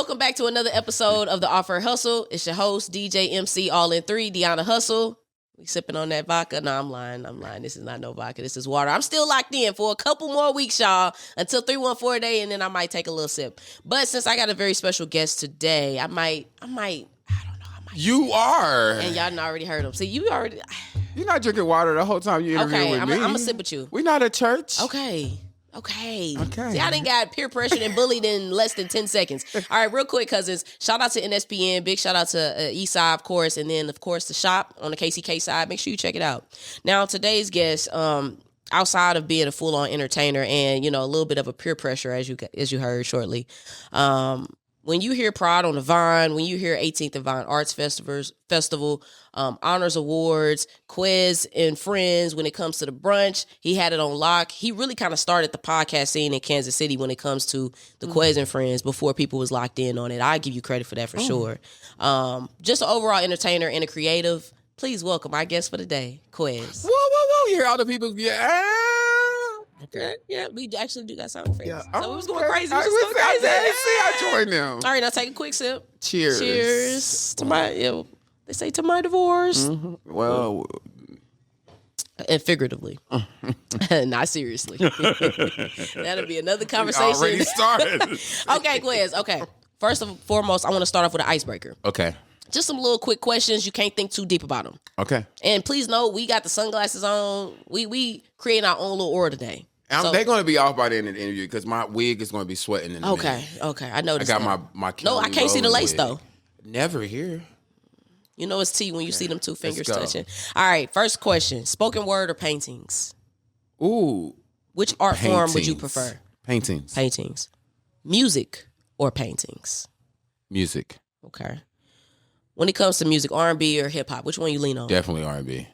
Welcome back to another episode of the Offer Hustle. It's your host, DJ MC All in 3, Deona Hustle. We sipping on that vodka. No, I'm lying. This is not no vodka. This is water. I'm still locked in for a couple more weeks, y'all, until 314 a day, and then I might take a little sip. But since I got a very special guest today, I might. You are. And y'all already heard him. See, you already. You're not drinking water the whole time you interviewing with me. I'm going to sit with you. We're not at church. Okay. See, I done got peer pressured and bullied in less than 10 seconds. All right, real quick, cousins. Shout out to NSPN. Big shout out to Esai, of course. And then, of course, the shop on the KCK side. Make sure you check it out. Now, today's guest, outside of being a full-on entertainer and, a little bit of a peer pressure, as you heard shortly, when you hear Pride on the Vine, when you hear 18th and Vine Arts Festival, Honors Awards, Quez and Friends, when it comes to the brunch, he had it on lock. He really kind of started the podcast scene in Kansas City when it comes to the Quez and Friends before people was locked in on it. I give you credit for that for sure. Just an overall entertainer and a creative. Please welcome our guest for the day, Quez. Whoa. You hear all the people, Okay. Yeah, we actually do got sound effects. Yeah. So it was going crazy. I joined them. All right, now take a quick sip. Cheers to my, they say to my divorce. Mm-hmm. Well, and figuratively, not seriously. That'll be another conversation. We already started. Okay, Quez. Okay, first and foremost, I want to start off with an icebreaker. Okay. Just some little quick questions. You can't think too deep about them. Okay. And please know we got the sunglasses on. We creating our own little aura today. They're going to be off by the end of the interview because my wig is going to be sweating in a minute. Okay. I noticed I got my no, I can't see the lace, wig. though. Never here. You know it's tea when you see them two fingers go. touching. All right, first question. Spoken word or paintings? Ooh. Which art form would you prefer? Paintings. Music or paintings? Music. Okay. When it comes to music, R&B or hip-hop, which one you lean on? Definitely R&B.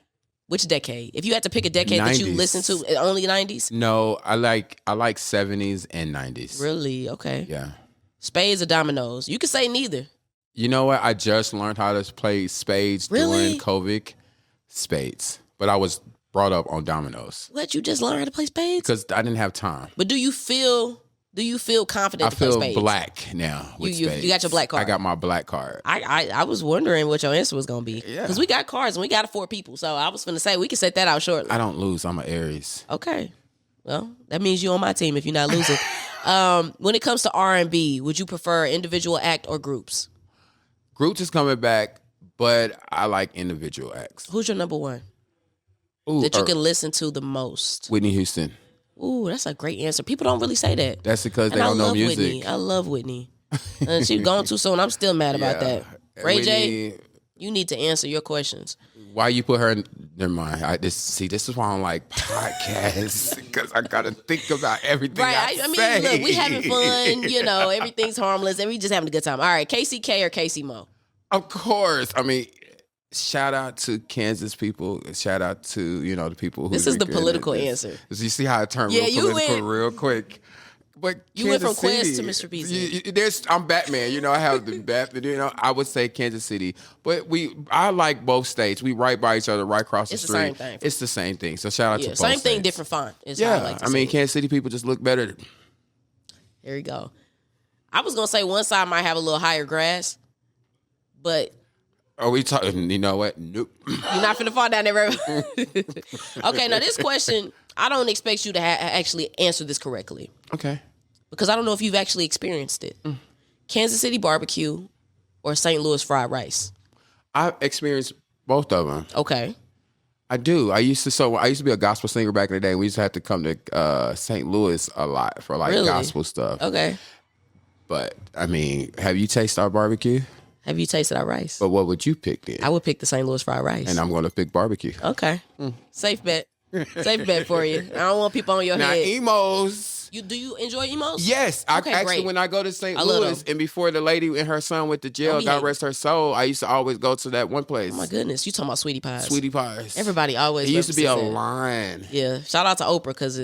Which decade? If you had to pick a decade 90s. That you listen to, only 90s? No, I like 70s and 90s. Really? Okay. Yeah. Spades or dominoes? You could say neither. You know what? I just learned how to play spades during COVID. Spades. But I was brought up on dominoes. What? You just learned how to play spades? Because I didn't have time. But do you feel confident to play spades? I feel black now with spades. You got your black card? I got my black card. I was wondering what your answer was going to be. Yeah. Because we got cards and we got 4 people. So I was going to say we can set that out shortly. I don't lose. I'm an Aries. Okay. Well, that means you're on my team if you're not losing. When it comes to R&B, would you prefer individual act or groups? Groups is coming back, but I like individual acts. Who's your number one? Ooh, that you can listen to the most? Whitney Houston. Ooh, that's a great answer. People don't really say that. That's because they don't know music. Whitney. I love Whitney. And she's gone too soon. I'm still mad about that. Ray Whitney, J, you need to answer your questions. Why you put her in? Never mind. This is why I don't like podcasts, because I got to think about everything I mean, say. Look, we having fun. Everything's harmless, and we just having a good time. All right, KCK or KC Mo? Of course. I mean, shout out to Kansas people. Shout out to, the people who... This is the political answer. You see how I turned political real quick. But you went from Quez to Mr. Beasley. I'm Batman. I have the Batman. I would say Kansas City. But I like both states. We right by each other, right across the street. It's the same thing. It's the same thing. So shout out to both same states. thing, different font. I mean, Kansas City people just look better. There you go. I was going to say one side might have a little higher grass, but... Are we talking? You know what? Nope. You're not finna fall down there, right? Okay, now this question, I don't expect you to actually answer this correctly. Okay. Because I don't know if you've actually experienced it. Kansas City barbecue or St. Louis fried rice? I've experienced both of them. Okay. I do. I used to be a gospel singer back in the day. We used to have to come to St. Louis a lot for gospel stuff. Okay. But I mean, have you tasted our barbecue? Have you tasted our rice? But what would you pick then? I would pick the St. Louis fried rice. And I'm going to pick barbecue. Okay. Safe bet. Safe bet for you. I don't want people on your head. Now, emos. Do you enjoy emos? Yes. Okay, actually, great. When I go to St. Louis, and before the lady and her son went to jail, God rest her soul, I used to always go to that one place. Oh, my goodness. You talking about Sweetie Pies. Sweetie Pies. Everybody always It used to be a line. Yeah. Shout out to Oprah because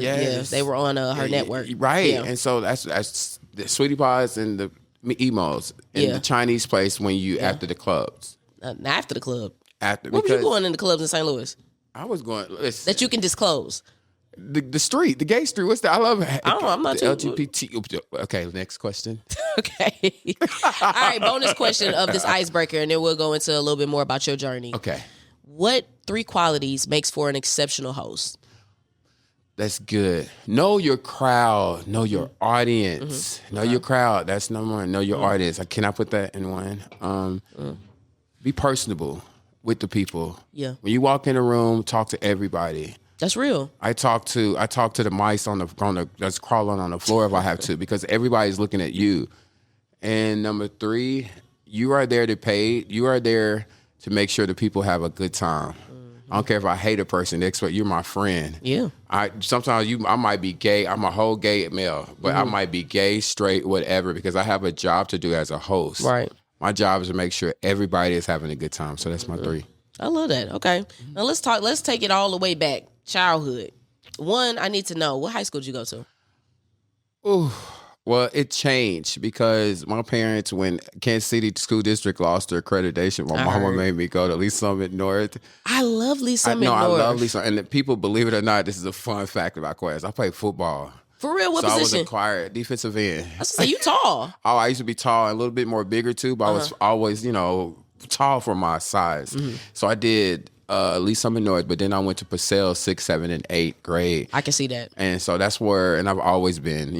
they were on her network. Right. Yeah. And so that's the Sweetie Pies and the emos in the Chinese place when you after the clubs. After the club. After. Where were you going in the clubs in St. Louis? I was going. That you can disclose. The street, the gay street. What's that? I love it. I'm not the too LGBT. Okay, next question. Okay. All right, bonus question of this icebreaker, and then we'll go into a little bit more about your journey. Okay. What 3 qualities makes for an exceptional host? That's good. Know your crowd. Know your audience. Know your crowd. That's number 1. Know your audience. Can I put that in one? Be personable with the people. Yeah. When you walk in a room, talk to everybody. That's real. I talk to the mice on the that's crawling on the floor if I have to, because everybody's looking at you. And number 3, you are there to pay. You are there to make sure the people have a good time. I don't care if I hate a person. They expect you're my friend. Yeah. I might be gay. I'm a whole gay male, but I might be gay, straight, whatever, because I have a job to do as a host. Right. My job is to make sure everybody is having a good time. So that's my 3. I love that. Okay. Now let's take it all the way back. Childhood. 1, I need to know, what high school did you go to? Ooh. Well, it changed because my parents, when Kansas City School District lost their accreditation, my mama made me go to Lee Summit North. I love Lee Summit North. I love Lee Summit. And people, believe it or not, this is a fun fact about Quez. I played football. For real? What position? I was acquired defensive end. I was say you tall. Oh, I used to be tall and a little bit more bigger too, but I was always, tall for my size. So I did Lee Summit North, but then I went to Purcell 6th, 7th, and 8th grade. I can see that. And so that's where, and I've always been,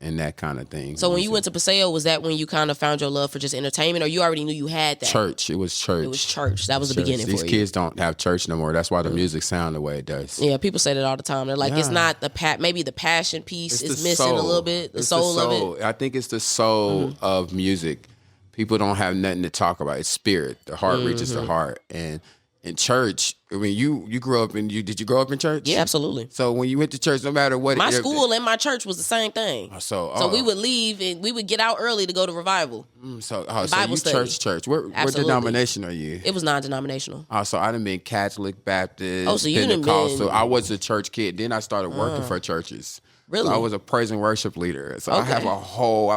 and that kind of thing. So when you went to Paseo, was that when you kind of found your love for just entertainment, or you already knew you had that? Church. It was church. It was church. That was the beginning for you. These kids don't have church no more. That's why the music sound the way it does. Yeah, people say that all the time. They're like, it's not maybe the passion piece is missing a little bit, the soul of it. I think it's the soul of music. People don't have nothing to talk about. It's spirit. The heart reaches the heart. And in church, I mean, you grew up did you grow up in church? Yeah, absolutely. So when you went to church, no matter what. My school and my church was the same thing. So we would leave and we would get out early to go to revival. So Bible you study. church. What denomination are you? It was non-denominational. So I done been Catholic, Baptist, so you Pentecostal. I was a church kid. Then I started working for churches. Really? So I was a praise and worship leader. So I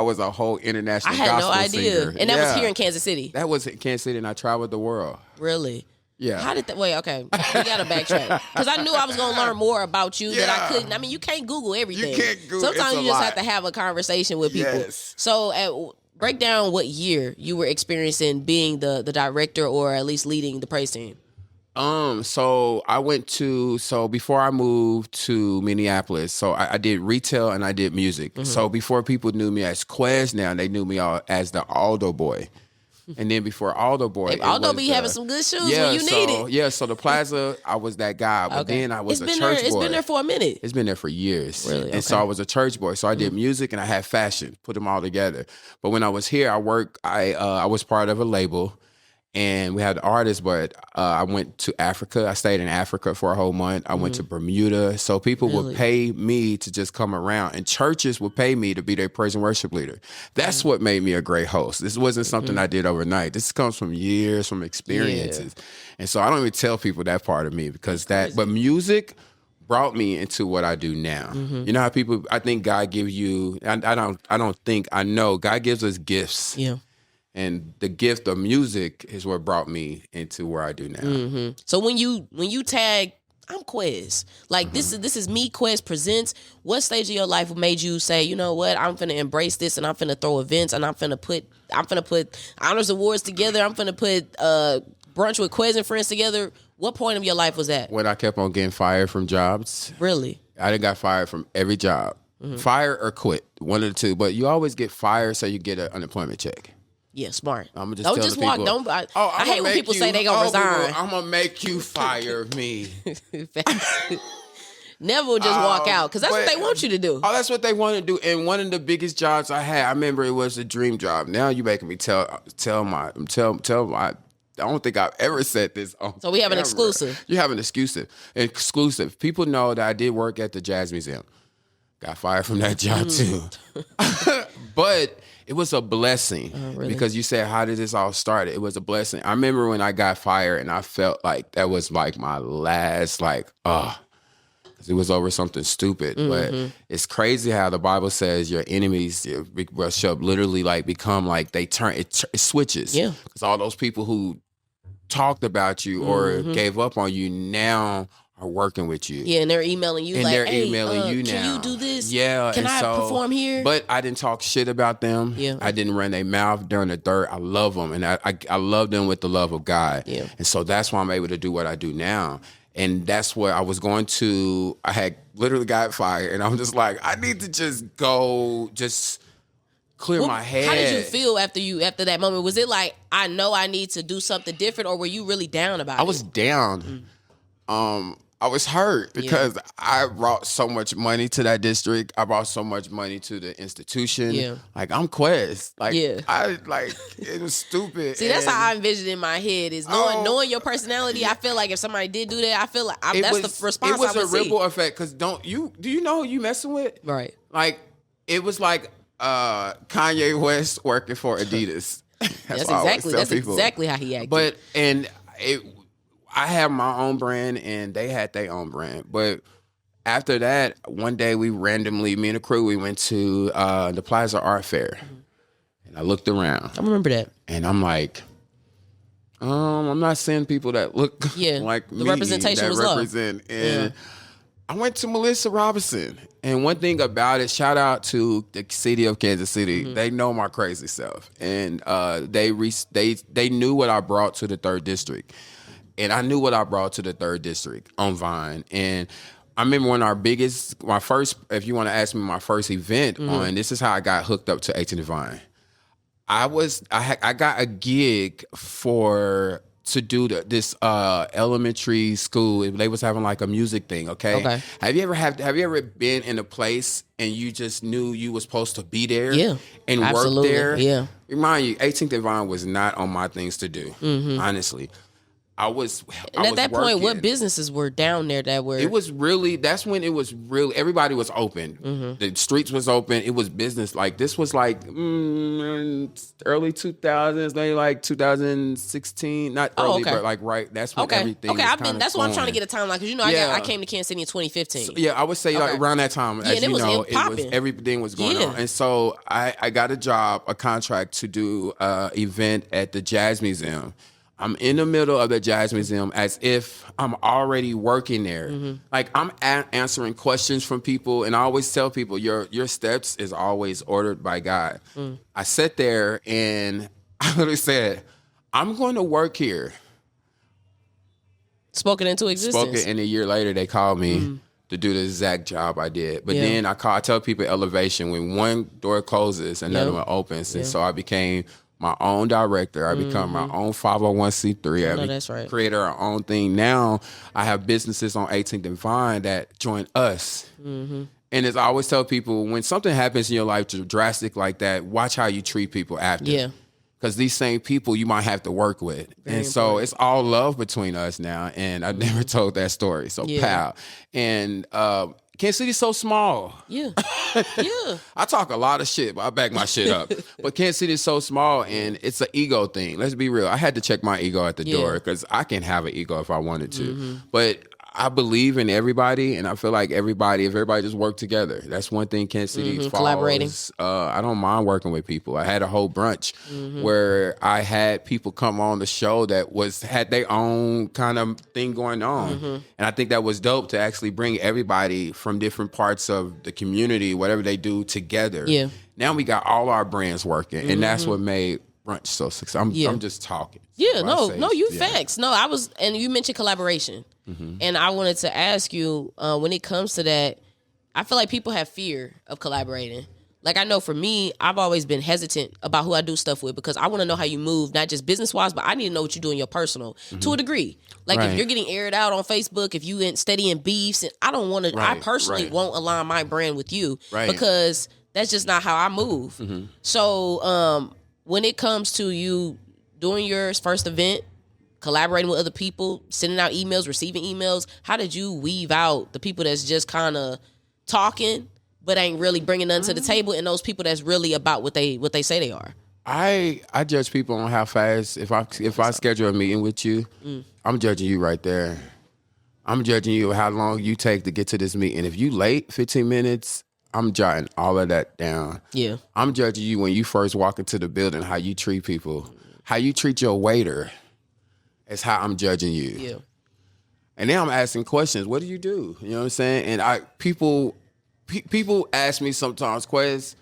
was a whole international gospel singer. I had no idea. Singer. And that was here in Kansas City? That was in Kansas City, and I traveled the world. Really? Yeah. How did that? Wait, okay. We gotta backtrack because I knew I was gonna learn more about you that I couldn't. I mean, you can't Google everything. You can't Google. Sometimes you just have to have a conversation with people. Yes. So, break down what year you were experiencing being the director or at least leading the praise team. So I went to before I moved to Minneapolis, so I did retail and I did music. So before people knew me as Quez, now they knew me as the Aldo Boy. And then before Aldo Boy, Aldo be having some good shoes when you need it. Yeah, so the Plaza, I was that guy. But then I was a church boy. It's been there for a minute. It's been there for years. Really? And so I was a church boy. So I did music and I had fashion, put them all together. But when I was here, I was part of a label. And we had artists, but I went to Africa. I stayed in Africa for a whole month. I went to Bermuda. So people would pay me to just come around. And churches would pay me to be their praise and worship leader. That's what made me a great host. This wasn't something I did overnight. This comes from years, from experiences. Yeah. And so I don't even tell people that part of me because but music brought me into what I do now. You know how I think God gives you, I know God gives us gifts. Yeah. And the gift of music is what brought me into where I do now. So when you tag, I'm Quez. Like this is me, Quez Presents. What stage of your life made you say, you know what, I'm finna embrace this and I'm finna throw events and I'm finna put honors awards together. I'm finna put brunch with Quez and friends together. What point of your life was that? When I kept on getting fired from jobs. Really? I done got fired from every job. Fire or quit, one of the two. But you always get fired so you get an unemployment check. Yeah, smart. I'm don't just walk. People, I hate when people say they gonna resign. I'm gonna make you fire me. Never will just walk out because that's what they want you to do. Oh, that's what they want to do. And one of the biggest jobs I had, I remember it was a dream job. Now you making me tell my. I don't think I've ever said this on. So we have an exclusive. You have an exclusive. People know that I did work at the Jazz Museum. Got fired from that job too. But it was a blessing because you said, how did this all start? It was a blessing. I remember when I got fired and I felt like that was like my last, because it was over something stupid. But it's crazy how the Bible says your enemies shall literally become they turn, it switches. Yeah. Because all those people who talked about you or gave up on you now are working with you. Yeah, and they're emailing you and like, they're hey, emailing you now. Can you do this? Yeah. Can I perform here? But I didn't talk shit about them. Yeah. I didn't run their mouth during the third. I love them. And I love them with the love of God. Yeah. And so that's why I'm able to do what I do now. And that's what I was going to, I had literally got fired. And I'm just like, I need to just go, clear my head. How did you feel after that moment? Was it like, I know I need to do something different, or were you really down about it? I was down. I was hurt because I brought so much money to that district. I brought so much money to the institution. Yeah. Like, I'm Quez. Like, it was stupid. See, that's how I envisioned in my head is knowing your personality. I feel like if somebody did do that, I feel like that's the response I would see. It was a ripple effect because do you know who you messing with? Right. Like, it was like Kanye West working for Adidas. That's exactly how he acted. I had my own brand and they had their own brand. But after that, one day me and the crew, we went to the Plaza Art Fair. And I looked around. I remember that. And I'm like, I'm not seeing people that look like me. The representation was represent. Low. And I went to Melissa Robinson. And one thing about it, shout out to the city of Kansas City. Mm-hmm. They know my crazy self. And they knew what I brought to the 3rd District. And I knew what I brought to the 3rd District on Vine. And I remember when my first, if you want to ask me my first event on, this is how I got hooked up to 18th Vine. I got a gig to do this elementary school. They was having like a music thing, okay? Have you ever been in a place and you just knew you was supposed to be there and work there? Yeah. Remind you, 18th Vine was not on my things to do, honestly. At that point, what businesses were down there that were? That's when it was really, everybody was open. Mm-hmm. The streets was open. It was business. Like, this was like early 2000s, maybe like 2016. Not early, but like that's when everything was that's why I'm trying to get a timeline. Because, I came to Kansas City in 2015. So, I would say like around that time. As you know, everything was going on. And so I got a contract to do an event at the Jazz Museum. I'm in the middle of the Jazz Museum as if I'm already working there. Mm-hmm. Like, I'm answering questions from people, and I always tell people, your steps is always ordered by God. I sat there, and I literally said, I'm going to work here. Spoken into existence. And a year later, they called me to do the exact job I did. But then I tell people elevation. When one door closes, another one opens. And so I became my own director. I become my own 501c3. That's right. Created our own thing. Now I have businesses on 18th and Vine that join us. Mm-hmm. And as I always tell people, when something happens in your life drastic like that, watch how you treat people after. Yeah. Because these same people you might have to work with. Very important. So it's all love between us now. And I never told that story. So pow. And Kansas City's so small. Yeah. I talk a lot of shit, but I back my shit up. But Kansas City is so small, and it's an ego thing. Let's be real. I had to check my ego at the door because I can have an ego if I wanted to. Mm-hmm. But I believe in everybody, and I feel like if everybody just work together. That's one thing Kansas City follows. Collaborating. I don't mind working with people. I had a whole brunch where I had people come on the show that had their own kind of thing going on. Mm-hmm. And I think that was dope to actually bring everybody from different parts of the community, whatever they do, together. Yeah. Now we got all our brands working, and that's what made brunch so successful. I'm just talking. Yeah, you facts. No, and you mentioned collaboration. Mm-hmm. And I wanted to ask you, when it comes to that, I feel like people have fear of collaborating. Like, I know for me, I've always been hesitant about who I do stuff with because I want to know how you move, not just business-wise, but I need to know what you do in your personal to a degree. Like, if you're getting aired out on Facebook, if you steady in beefs, and I don't want to, I personally won't align my brand with you because that's just not how I move. Mm-hmm. So, when it comes to you doing your first event, collaborating with other people, sending out emails, receiving emails, how did you weave out the people that's just kind of talking but ain't really bringing nothing to the table, and those people that's really about what they say they are? I judge people on how fast. If I schedule a meeting with you, I'm judging you right there. I'm judging you how long you take to get to this meeting. If you late 15 minutes, I'm jotting all of that down. Yeah. I'm judging you when you first walk into the building, how you treat people, how you treat your waiter. Is how I'm judging you. Yeah. And then I'm asking questions. What do you do? You know what I'm saying? And people ask me sometimes, Quez,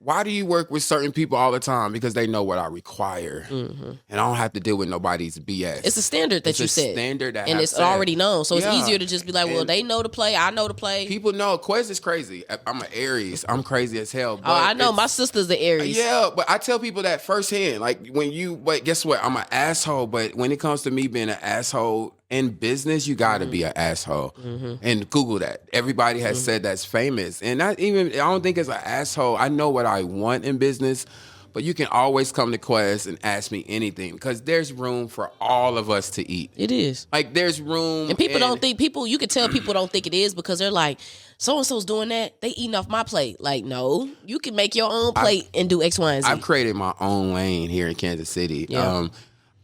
why do you work with certain people all the time? Because they know what I require. And I don't have to deal with nobody's BS. It's a standard that you set. Standard that and it's already known. So it's Yeah. easier to just be like, well, they know the play. I know the play. People know Quez is crazy. I'm an Aries. I'm crazy as hell. But I know. My sister's the Aries. Yeah, but I tell people that firsthand. Like but guess what? I'm an asshole. But when it comes to me being an asshole in business, you got to be an asshole. And Google that. Everybody has said that's famous. And I don't think it's an asshole. I know what I want in business. But you can always come to Quez and ask me anything because there's room for all of us to eat. It is. Like there's room. And people don't think, you can tell people don't think it is because they're like, so-and-so's doing that. They eating off my plate. Like, no, you can make your own plate and do X, Y, and Z. I've created my own lane here in Kansas City. Yeah.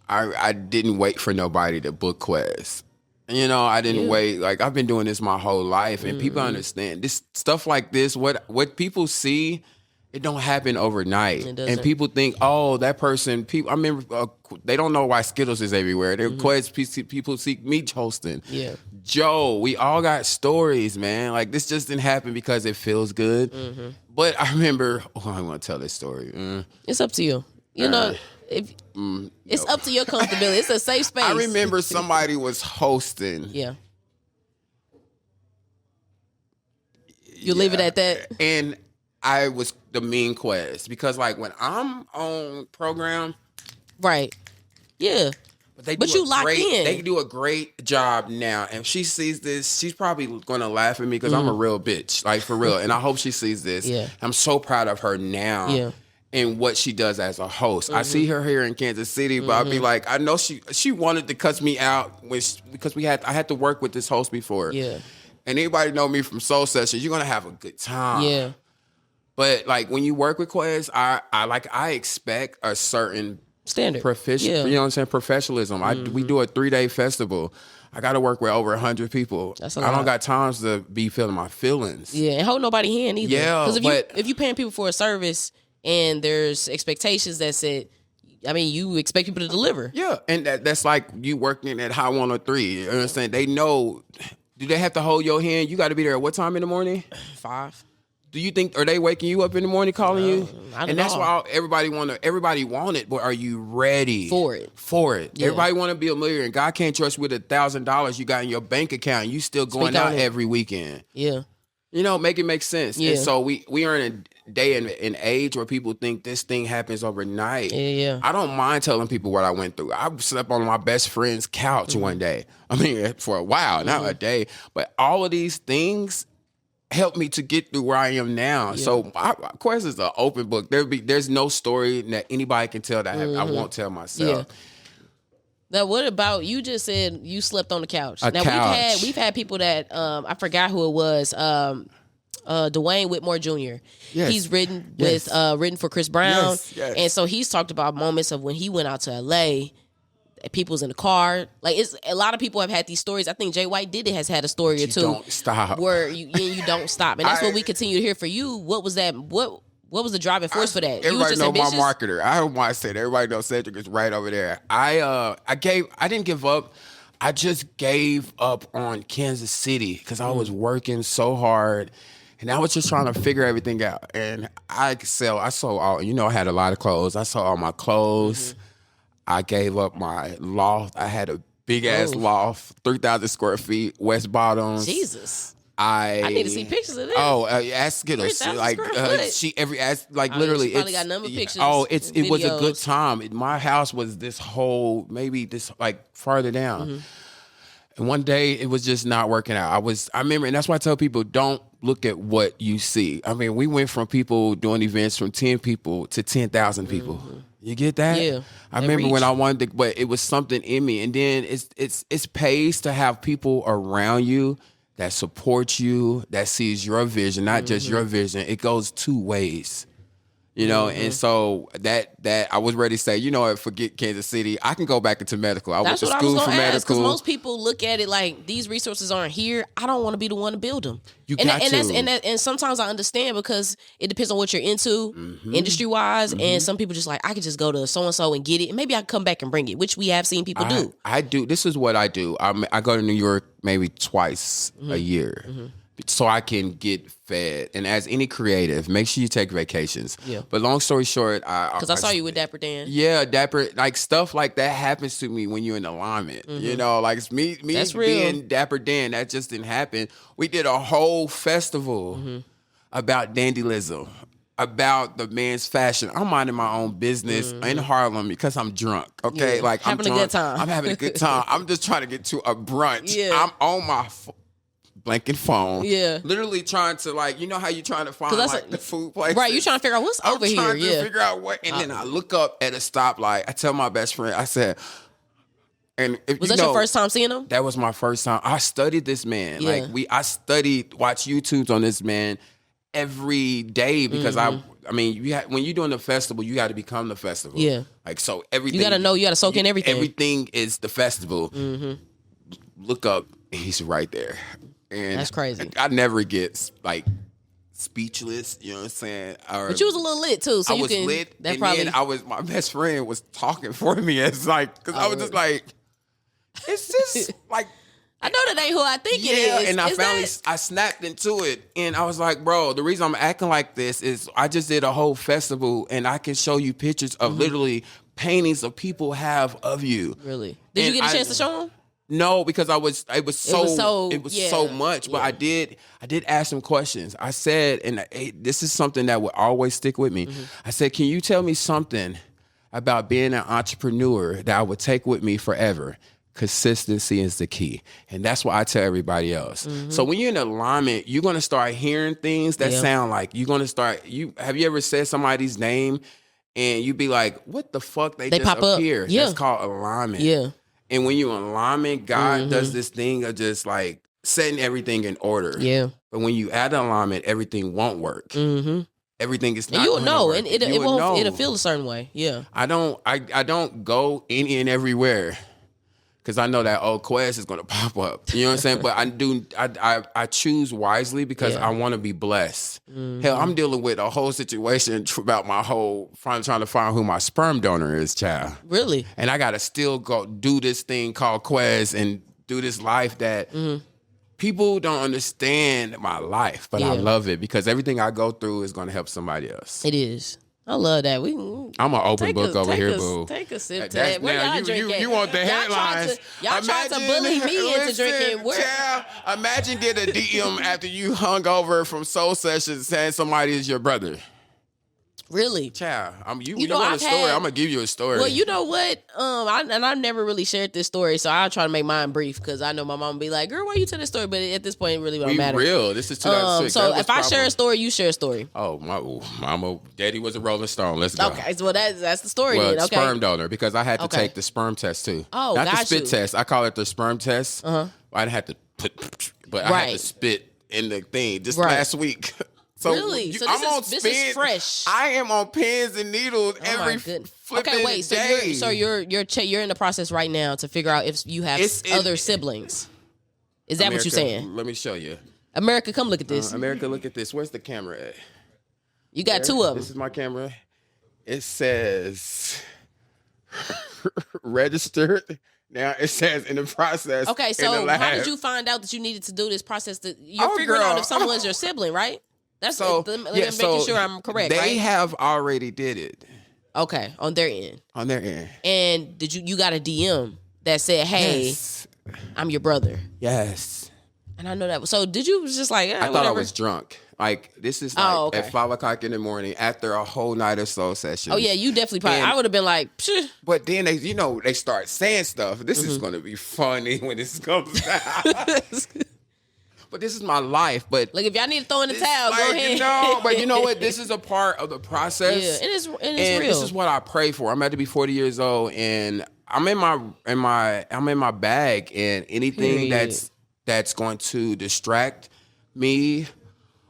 I didn't wait for nobody to book Quez. You know, I didn't wait. Like I've been doing this my whole life and people understand this stuff like this. What people see, it don't happen overnight. And people think, oh, that person, I remember, they don't know why Skittles is everywhere. They're Quez, people seek me hosting. Yeah. Joe, we all got stories, man. Like, this just didn't happen because it feels good. But I remember, I want to tell this story. It's up to you. You know, it's up to your comfortability. It's a safe space. I remember somebody was hosting. Yeah. You leave it at that? And I was the mean Quez because like when I'm on program, right? Yeah, but you locked in. They do a great job now, and if she sees this, she's probably gonna laugh at me because I'm a real bitch, like for real. And I hope she sees this. Yeah, I'm so proud of her now. Yeah. And what she does as a host. I see her here in Kansas City, but I'll be like, I know she wanted to cuss me out because I had to work with this host before. Yeah. And anybody know me from Soul Sessions, you're gonna have a good time. Yeah. But like when you work with Quez, I expect a certain standard, you know what I'm saying, professionalism. We do a 3-day festival. I got to work with over 100 people. That's a lot. I don't got times to be feeling my feelings. Yeah, and hold nobody hand either. Yeah, because if you paying people for a service and there's expectations that said, I mean, you expect people to deliver. Yeah, and that's like you working at High 103. You understand? They know. Do they have to hold your hand? You got to be there at what time in the morning? 5. Do you think, are they waking you up in the morning calling you? And that's why everybody want it, but are you ready for it? Yeah. Everybody want to be a millionaire, and God can't trust with $1,000 you got in your bank account. You still going out every weekend. Yeah. You know, make it make sense. Yeah. And so we are in a day and an age where people think this thing happens overnight. Yeah. I don't mind telling people what I went through. I slept on my best friend's couch one day. I mean, for a while, not a day. But all of these things helped me to get through where I am now. Yeah. So Quez is an open book. There's no story that anybody can tell that I won't tell myself. Yeah. Now, what about, you just said you slept on the couch. Couch. We've had people that, I forgot who it was, Dwayne Whitmore Jr. Yes. He's written for Chris Brown. Yes. And so he's talked about moments of when he went out to LA, people's in the car. Like, it's a lot of people have had these stories. I think Jay White has had a story or two. Don't stop. Where you don't stop. And that's what we continue to hear for you. What was that? What was the driving force for that? Everybody know ambitious? My marketer. I don't want to say that. Everybody knows Cedric is right over there. I didn't give up. I just gave up on Kansas City because I was working so hard. And I was just trying to figure everything out. And I sold all, I had a lot of clothes. I sold all my clothes. I gave up my loft. I had a big ass loft, 3,000 square feet, West Bottoms. Jesus. I need to see pictures of this. Oh, ask Skittles. Like literally, probably got number pictures. Oh, it was a good time. My house was this whole, maybe this like farther down. And one day it was just not working out. I remember, and that's why I tell people, don't look at what you see. I mean, we went from people doing events from 10 people to 10,000 people. You get that? Yeah. I remember when I wanted to, but it was something in me. And then it's pays to have people around you that support you, that sees your vision, not just your vision. It goes 2 ways. You know, and so that I was ready to say, you know what, forget Kansas City. I can go back into medical. I went to school for medical. Because most people look at it like these resources aren't here. I don't want to be the one to build them. And sometimes I understand because it depends on what you're into, industry wise. And some people just like, I could just go to so and so and get it, and maybe I can come back and bring it, which we have seen people do. I do. This is what I do. I go to New York maybe twice a year. So I can get fed. And as any creative, make sure you take vacations. Yeah. But long story short, because I saw you with Dapper Dan. Yeah, Dapper, like stuff like that happens to me when you're in alignment. You know, like it's me being Dapper Dan, that just didn't happen. We did a whole festival about dandyism, about the man's fashion. I'm minding my own business in Harlem because I'm drunk. Okay, like I'm having a good time. I'm having a good time. I'm just trying to get to a brunch. Yeah. I'm on my blanket phone. Yeah. Literally trying to, like, you know how you trying to find like the food place? Right, you trying to figure out what's over here. I'm trying to figure out what, and then I look up at a stoplight. I tell my best friend, I said, and if was that your first time seeing him? That was my first time. I studied this man. Yeah. Like I watched YouTubes on this man every day because I mean, when you're doing the festival, you got to become the festival. Yeah. Like, so everything. You got to know, you got to soak in everything. Everything is the festival. Look up, he's right there. And that's crazy. I never get like speechless, you know what I'm saying? But you was a little lit too, so I was lit. That and probably... then my best friend was talking for me. It's like, because I was just like, it's just like, I know that ain't who I think it is. And I snapped into it, and I was like, bro, the reason I'm acting like this is I just did a whole festival, and I can show you pictures of literally paintings of people have of you. Really? Did you get a chance to show them? No, because it was so much. But I did ask some questions. I said, and this is something that would always stick with me. I said, can you tell me something about being an entrepreneur that I would take with me forever? Consistency is the key. And that's what I tell everybody else. So when you're in alignment, you're going to start hearing things that sound like you're going to start. Have you ever said somebody's name and you be like, what the fuck? They just pop appear. Up. Yeah. That's called alignment. Yeah. And when you're in alignment, God does this thing of just like setting everything in order. Yeah. But when you add alignment, everything won't work. Everything is not. You'll know, and it'll feel a certain way. Yeah. I don't go any and everywhere because I know that Quez is going to pop up. You know what I'm saying? But I choose wisely because I want to be blessed. Hell, I'm dealing with a whole situation about my whole trying to find who my sperm donor is, child. Really? And I got to still go do this thing called Quez and do this life that people don't understand my life, but I love it because everything I go through is going to help somebody else. It is. I love that. I'm an open book over here, boo. Take a sip, Ted. Where y'all drinking? You want the headlines. Y'all tried to bully me into drinking. Imagine getting a DM after you hung over from Soul Sessions saying somebody is your brother. Really? Child, you want a story? I'm gonna give you a story. Well, you know what? I've never really shared this story, so I'll try to make mine brief because I know my mom will be like, "Girl, why you tell this story?" But at this point, it really don't matter. Real. This is 2006. So if I share a story, you share a story. Oh, my mama, daddy was a Rolling Stone. Let's go. Okay, so that's the story. Well, then. Okay. Sperm donor because I had to take the sperm test too. Oh, not the spit test. I call it the sperm test. I didn't have to I had to spit in the thing just last week. So really? So this is fresh. I am on pins and needles every flipping day. Okay, wait. So you're in the process right now to figure out if you have other siblings. Is that what you're saying? Let me show you. America, come look at this. America, look at this. Where's the camera at? You got two of them. This is my camera. It says registered. Now it says in the process. Okay, so how did you find out that you needed to do this process? You're figuring out if someone's your sibling, right? That's making sure I'm correct. They have already did it. Okay, on their end. On their end. And did you got a DM that said, "Hey, I'm your brother." Yes. And I know that. So did you just like? I thought I was drunk. Like this is like at 5:00 in the morning after a whole night of soul sessions. Oh yeah, you definitely probably. I would have been like, psh. But then they start saying stuff. This is going to be funny when this comes out. But this is my life. But like, if y'all need to throw in the towel, go ahead. But you know what? This is a part of the process. Yeah, it is real. This is what I pray for. I'm about to be 40 years old, and I'm in my bag, and anything that's going to distract me,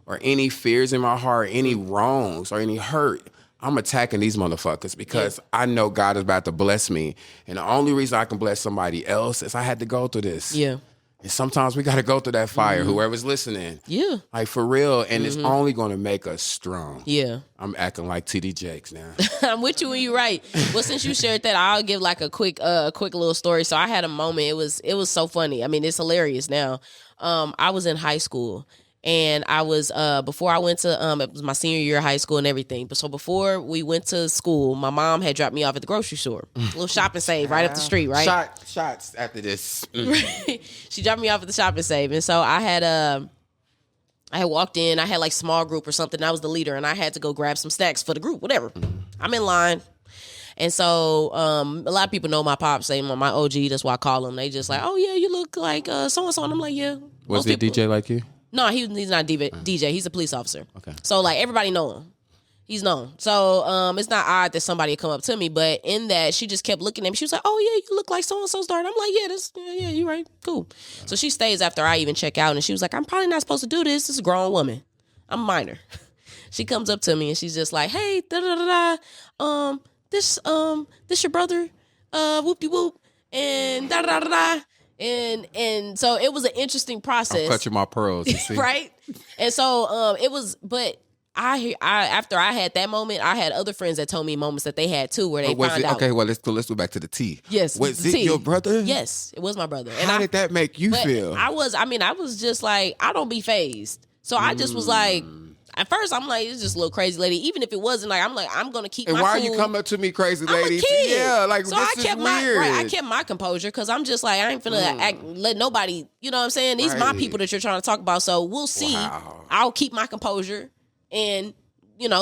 or any fears in my heart, any wrongs or any hurt, I'm attacking these motherfuckers because I know God is about to bless me. And the only reason I can bless somebody else is I had to go through this. Yeah. And sometimes we got to go through that fire, whoever's listening. Yeah. Like, for real. And it's only going to make us strong. Yeah. I'm acting like TD Jakes now. I'm with you when you're right. Well, since you shared that, I'll give like a quick little story. So I had a moment. It was so funny. I mean, it's hilarious now. I was in high school. And I was before I went to it was my senior year of high school and everything. But so before we went to school, my mom had dropped me off at the grocery store, a little shop and save right up the street, right? Shots after this. She dropped me off at the shop and save, and so I had walked in. I had like small group or something. I was the leader, and I had to go grab some snacks for the group. Whatever. I'm in line. And so a lot of people know my pops, say my OG. That's why I call him. They just like, oh yeah, you look like so and so. And I'm like, yeah. Was he a DJ like you? No, he's not a DJ. He's a police officer. Okay. So like everybody know him. He's known. So it's not odd that somebody would come up to me, but in that she just kept looking at me. She was like, "Oh yeah, you look like so and so's daughter." I'm like, "Yeah, you're right. Cool." So she stays after I even check out, and she was like, "I'm probably not supposed to do this. This is a grown woman. I'm a minor." She comes up to me and she's just like, "Hey, da da da da. This your brother, whoop de whoop, and da da da da." And so it was an interesting process. I'm clutching my pearls, you see. Right? And so it was, but I after I had that moment, I had other friends that told me moments that they had too, where they found out. Okay, well let's go back to the tea. Yes, was it your brother? Yes, it was my brother. And how did that make you feel? I was just like, I don't be phased. So I just was like, at first I'm like, it's just a little crazy lady. Even if it wasn't, like, I'm like, I'm gonna keep. And my why cool. are you coming up to me, crazy lady? I'm a kid. Yeah, like so this I kept is weird. I kept my composure because I'm just like, I ain't finna let nobody. You know what I'm saying? These my people that you're trying to talk about. So we'll see. Wow. I'll keep my composure and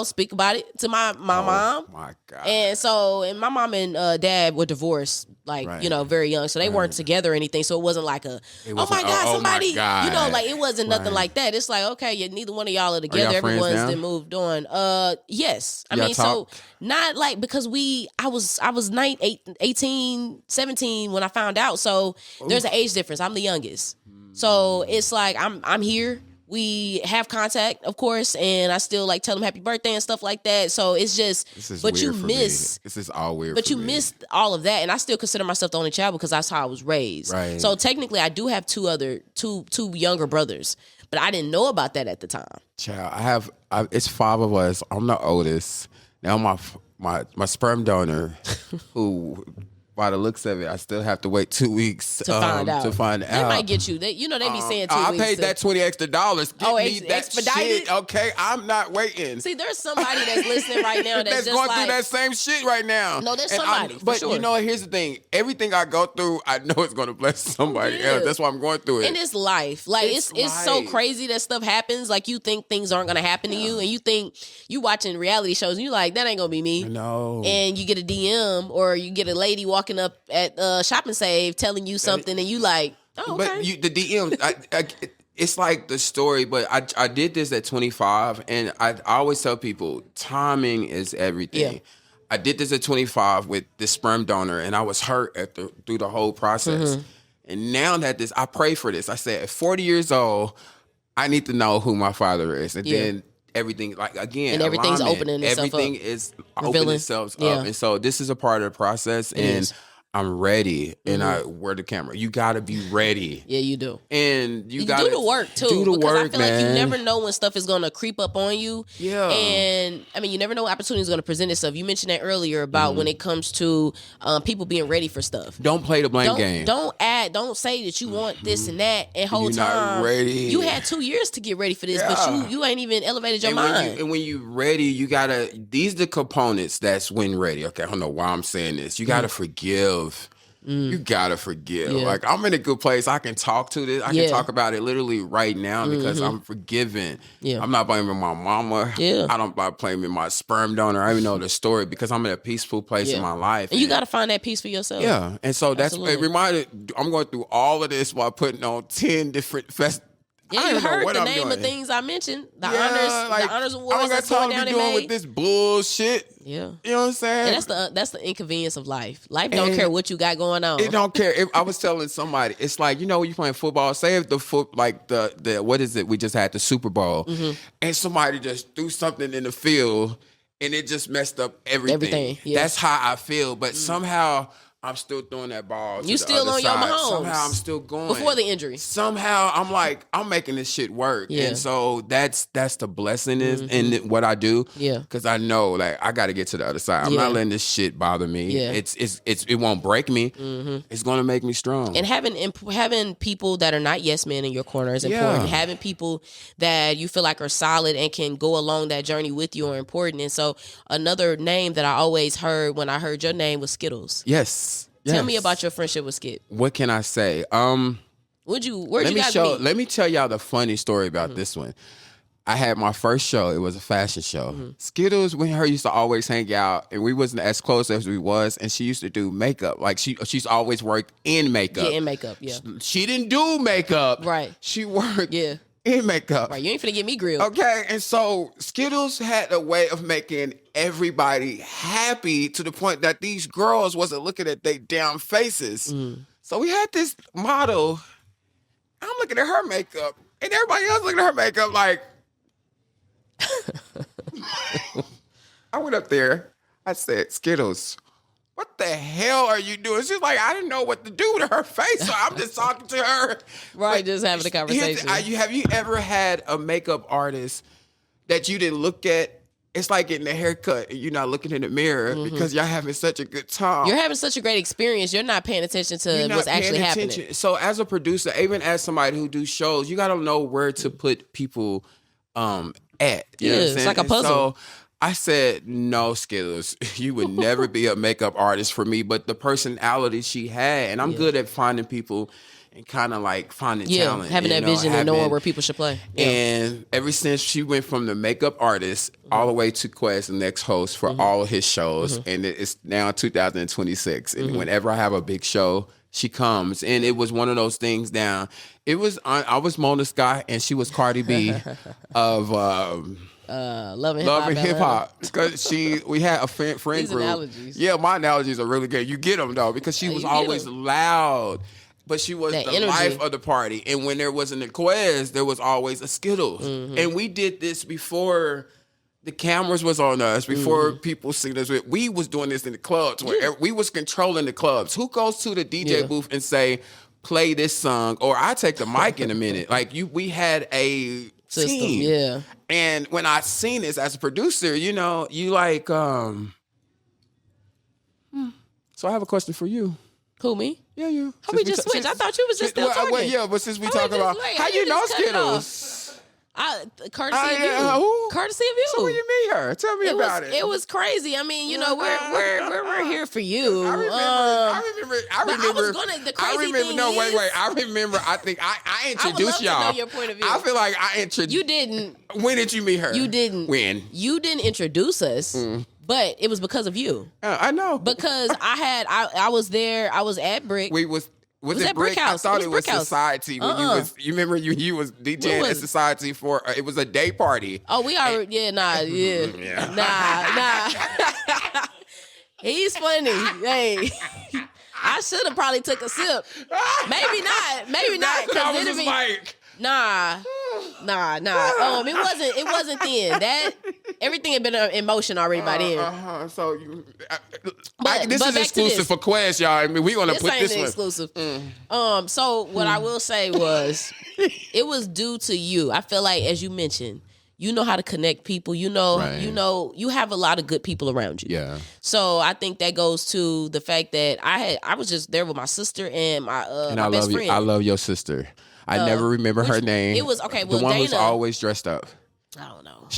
speak about it to my mom. My God. And so, my mom and dad were divorced, like, very young. So they weren't together or anything. So it wasn't like oh my God, somebody, like it wasn't nothing like that. It's like, okay, neither one of y'all are together. Everyone's then moved on. Yes. I mean, so not like, because I was 18, 17 when I found out. So there's an age difference. I'm the youngest. So it's like, I'm here. We have contact, of course, and I still like tell them happy birthday and stuff like that. So it's just, but you miss. This is all weird. But you missed all of that, and I still consider myself the only child because that's how I was raised. Right. So technically, I do have two younger brothers, but I didn't know about that at the time. Child, it's 5 of us. I'm the oldest. Now my sperm donor, who, by the looks of it, I still have to wait 2 weeks to find out. They might get you. They be saying 2 weeks. I paid that $20 extra. Get me that expedited? shit. Okay, I'm not waiting. See, there's somebody that's listening right now that's just going like, through that same shit right now. No, there's somebody. But for sure. Here's the thing. Everything I go through, I know it's going to bless somebody else. That's why I'm going through it. And it's life. Like it's so crazy that stuff happens. Like you think things aren't going to happen to you, and you think you watching reality shows, and you're like, that ain't going to be me. No. And you get a DM or you get a lady walking up at Shop and Save telling you something, and you like, oh, okay. But the DM, it's like the story. But I did this at 25, and I always tell people timing is everything. Yeah. I did this at 25 with this sperm donor, and I was hurt through the whole process. Mm-hmm. And now that I pray for this. I said, at 40 years old, I need to know who my father is, and then everything, like, again, and everything's opening itself up. Everything is opening itself up, and so this is a part of the process, and I'm ready, and I wear the camera. You gotta be ready. Yeah, you do. And you gotta do the work too. Do the because work, I feel man. like you never know when stuff is gonna creep up on you. Yeah. And I mean, you never know what opportunity is gonna present itself. You mentioned that earlier about when it comes to people being ready for stuff. Don't play the blame game. Don't say that you want this and that, and whole You're time not ready. You had 2 years to get ready for this, but you ain't even elevated your mind. And when you ready, you gotta. These the components that's when ready. Okay, I don't know why I'm saying this. You gotta forgive. You gotta forgive. Yeah. Like, I'm in a good place. I can talk to this. I can talk about it literally right now because I'm forgiven. Yeah. I'm not blaming my mama. Yeah. I'm not blaming my sperm donor. I even know the story because I'm in a peaceful place in my life. And you gotta find that peace for yourself. Yeah. And so it reminded. I'm going through all of this while putting on 10 different Yeah, you heard the name of things I mentioned. The honors awards. I don't got time to be doing with this bullshit. Yeah, you know what I'm saying. And that's the inconvenience of life. Life don't care what you got going on. It don't care. I was telling somebody, it's like, when you playing football. Say if the what is it? We just had the Super Bowl, and somebody just threw something in the field. and it just messed up everything. Yeah. That's how I feel. But somehow I'm still throwing that ball to you the still other on side. your Mahomes. Somehow I'm still going. Before the injury. Somehow I'm like, I'm making this shit work. Yeah. And so that's the blessing is in what I do. Yeah. Because I know, like, I got to get to the other side. I'm not letting this shit bother me. Yeah. It won't break me. It's going to make me strong. And having people that are not yes men in your corner is important. Having people that you feel like are solid and can go along that journey with you are important. And so another name that I always heard when I heard your name was Skittles. Yes. Tell me about your friendship with Skit. What can I say? Where'd you guys meet? Let me tell y'all the funny story about this one. I had my first show. It was a fashion show. Skittles, when her used to always hang out, and we wasn't as close as we was, and she used to do makeup. Like she's always worked in makeup. Yeah, in makeup. Yeah. She didn't do makeup. Right. She worked. In makeup. Right, you ain't finna get me grilled. Okay, and so Skittles had a way of making everybody happy to the point that these girls wasn't looking at their damn faces. So we had this model. I'm looking at her makeup, and everybody else looking at her makeup like. I went up there. I said, Skittles, what the hell are you doing? She's like, I didn't know what to do to her face, so I'm just talking to her. Right, but just having a conversation. Have you ever had a makeup artist that you didn't look at? It's like getting a haircut and you're not looking in the mirror because y'all having such a good time. You're having such a great experience. You're not paying attention to what's actually happening. So as a producer, even as somebody who do shows, you got to know where to put people at. You know what I'm saying? It's like a puzzle. So I said, no, Skittles, you would never be a makeup artist for me, but the personality she had, and I'm good at finding people and kind of like finding talent. Having that vision and knowing where people should play. Yeah. And ever since she went from the makeup artist all the way to Quez, the next host for all of his shows, and it's now 2026. And whenever I have a big show, she comes. And it was one of those things now. It was, I was Mona Scott and she was Cardi B of... Love and hip hop, because we had a friend These group. Analogies. Yeah, my analogies are really good. You get them though, because she was always loud, but she was the life of the party. And when there wasn't a Quez, there was always a Skittles. And we did this before the cameras was on us, before people seen us. We was doing this in the clubs where we was controlling the clubs. Who goes to the DJ booth and say, "Play this song," or I take the mic in a minute? Like we had a system. team. Yeah. And when I seen this as a producer, you know, you like, so I have a question for you. Who, me? Yeah, you. How we just switched? I thought you was just still talking. Well, yeah, but since we talk about, how you know Skittles? Courtesy of you. Courtesy of you. So when you meet her, tell me about it. It was crazy. I mean, you know, we're here for you. I remember. The crazy thing no, wait. is- I remember. I think I introduced I would love y'all. to know your point of view. I feel like I introduced. You didn't. When did you meet her? You didn't. When? You didn't introduce us. But it was because of you. I know. Because I was there. I was at Brick. Was it Brick House? I thought it was Society. When you remember you was DJing at Society for it was a day party. Oh, we already nah. He's funny. Hey, I should have probably took a sip. Maybe not. I was just like, Nah. It wasn't then. That everything had been in motion already by then. So this but is back exclusive for Quez, y'all. I mean, we're gonna put this one exclusive. So what I will say was, it was due to you. I feel like, as you mentioned, you know how to connect people. You know, you have a lot of good people around you. Yeah. So I think that goes to the fact that I was just there with my sister and my best friend. I love your sister. I never remember her name. It was okay. Well, the one Dana, who's always dressed up. I don't know.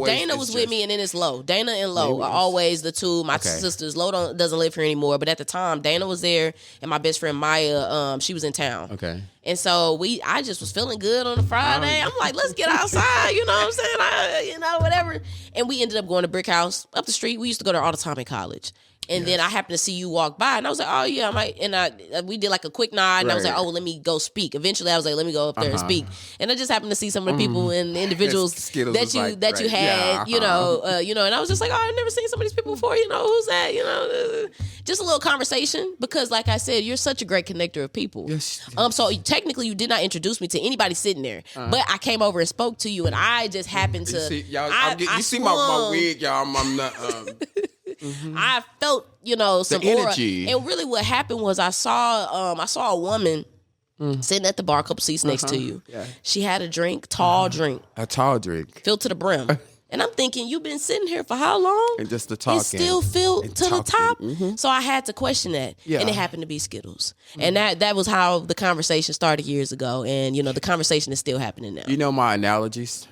Dana was with me, and then it's Lo. Dana and Lo are always the two. My sisters. Lo doesn't live here anymore, but at the time, Dana was there, and my best friend Maya, she was in town. Okay. And so I just was feeling good on a Friday. I'm like, let's get outside. You know what I'm saying? Whatever. And we ended up going to Brick House up the street. We used to go there all the time in college. And then I happened to see you walk by, and I was like, oh yeah, I might. And we did like a quick nod, and I was like, oh, well, let me go speak. Eventually, I was like, let me go up there and speak. And I just happened to see some of the people and the individuals that you had, you know, and I was just like, oh, I've never seen some of these people before. You know, who's that? You know, just a little conversation because, like I said, you're such a great connector of people. Yes. So technically, you did not introduce me to anybody sitting there, but I came over and spoke to you, and I just happened to. You see my wig, y'all. I'm not. I felt, you know, some the aura. energy. And really, what happened was I saw a woman sitting at the bar, a couple seats next to you. Yeah. She had a drink, tall drink, filled to the brim. And I'm thinking, you've been sitting here for how long? And just the talking. It's still filled to the top. So I had to question that. Yeah. And it happened to be Skittles. And that was how the conversation started years ago. And, you know, the conversation is still happening now. You know my analogies?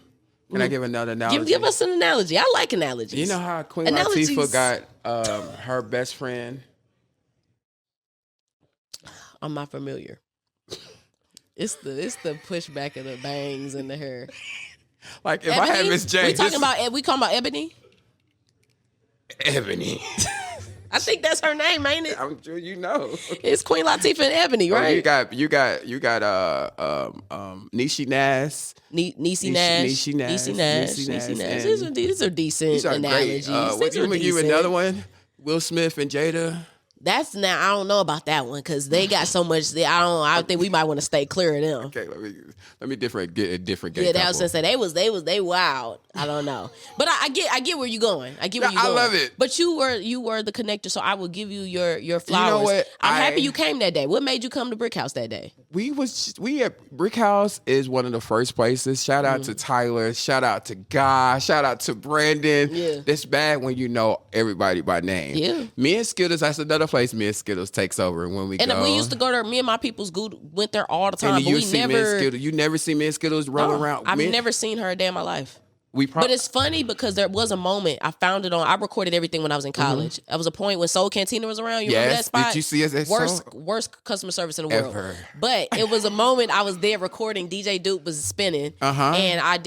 Can I give another analogy? Give us an analogy. I like analogies. You know how Queen Latifah got her best friend? I'm not familiar. It's the pushback of the bangs and the hair. Like if Ebony? I had Miss J, we talking about Ebony? Ebony. I think that's her name, ain't it? I'm sure you know. It's Queen Latifah and Ebony, right? You got Niecy Nash. Niecy Nash. These are decent analogies. Great. Let me give you another one. Will Smith and Jada. That's now. I don't know about that one because they got so much. I think we might want to stay clear of them. Okay, let me get a different. Yeah, that was to say they wild. I don't know, but I get where you're going. I get where you're going. I love it. But you were the connector, so I will give you your flowers. You know what? I'm happy you came that day. What made you come to Brick House that day? We at Brick House is one of the first places. Shout out to Tyler. Shout out to Guy. Shout out to Brandon. Yeah. It's bad when you know everybody by name. Yeah. Me and Skittles, that's another place me and Skittles takes over when we go. And we used to go there. Me and my people's went there all the time. And but we never. You never see me and Skittles rolling around. I've never seen her a day in my life. But it's funny because there was a moment I found it on. I recorded everything when I was in college. There was a point when Soul Cantina was around. You remember that spot? Did you see us at worst customer service in the world ever? But it was a moment I was there recording. DJ Duke was spinning, and I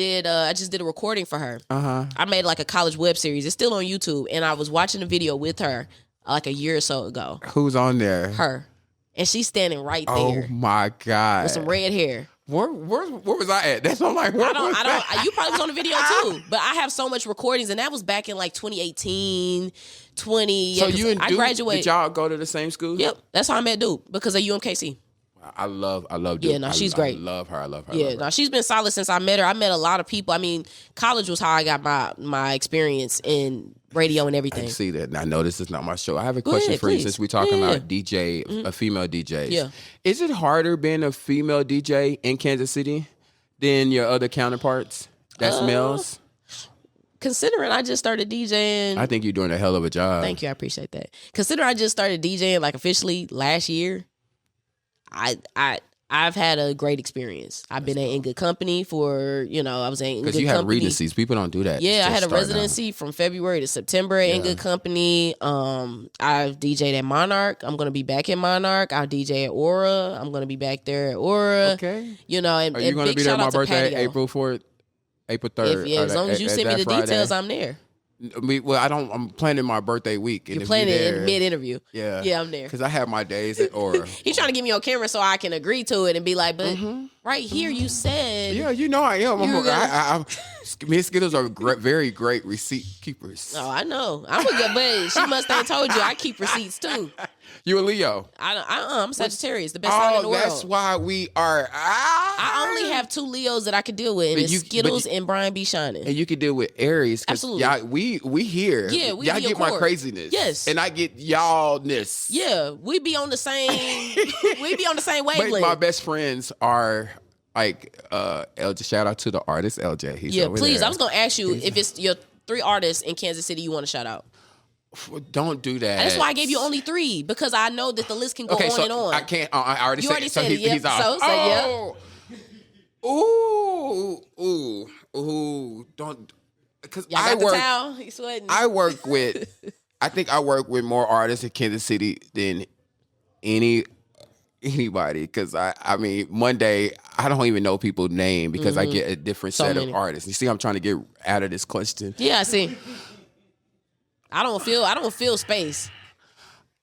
just did a recording for her. I made like a college web series. It's still on YouTube, and I was watching a video with her like a year or so ago. Who's on there? Her, and she's standing right there. Oh my God, with some red hair. Where was I at? That's what I'm like. You probably was on the video too, but I have so much recordings, and that was back in like 2018, 20. So you and Duke, graduated. Did y'all go to the same school? Yep, that's how I met Duke because of UMKC. I love Duke. Yeah, no, she's great. I love her. Yeah, no, she's been solid since I met her. I met a lot of people. I mean, college was how I got my experience in radio and everything. I see that. Now, I know this is not my show. I have a question for you since we're talking about DJ, female DJs. Yeah. Is it harder being a female DJ in Kansas City than your other counterparts that's males? Considering I just started DJing. I think you're doing a hell of a job. Thank you. I appreciate that. Considering I just started DJing like officially last year, I've had a great experience. I've been in good company for, I was in good company. Because you have residencies. People don't do that. Yeah, I had a residency from February to September in good company. I've DJed at Monarch. I'm going to be back in Monarch. I'll DJ at Aura. I'm going to be back there at Aura. Okay. And are you going to be there on my birthday, April 4th, April 3rd? As long as you send me the details, I'm there. I'm planning my birthday week. You're planning it in mid-interview. Yeah. Yeah, I'm there. Because I have my days at Aura. He's trying to get me on camera so I can agree to it and be like, but right here you said. Yeah, I am. Me and Skittles are very great receipt keepers. Oh, I know. I'm a good, but she must have told you I keep receipts too. You a Leo? I'm Sagittarius, the best sign in the world. That's why we are. I only have 2 Leos that I could deal with, and it's Skittles and Brian B. Shining. And you could deal with Aries. Absolutely. Y'all, we here. Yeah, y'all get my craziness. Yes. And I get y'allness. Yeah, we be on the same. we be on the same wavelength. But my best friends are. Like LJ, shout out to the artist LJ. He's over please. there. I was gonna ask you if it's your 3 artists in Kansas City you want to shout out. Don't do that. And that's why I gave you only 3 because I know that the list can go on and on. I can't. I already. You already said it. He's off. Ooh. Don't. Because I work. He's sweating. I work with. I think I work with more artists in Kansas City than anybody, because I mean Monday I don't even know people's name because I get a different set of artists. You see, I'm trying to get out of this question. Yeah, I see. I don't feel space.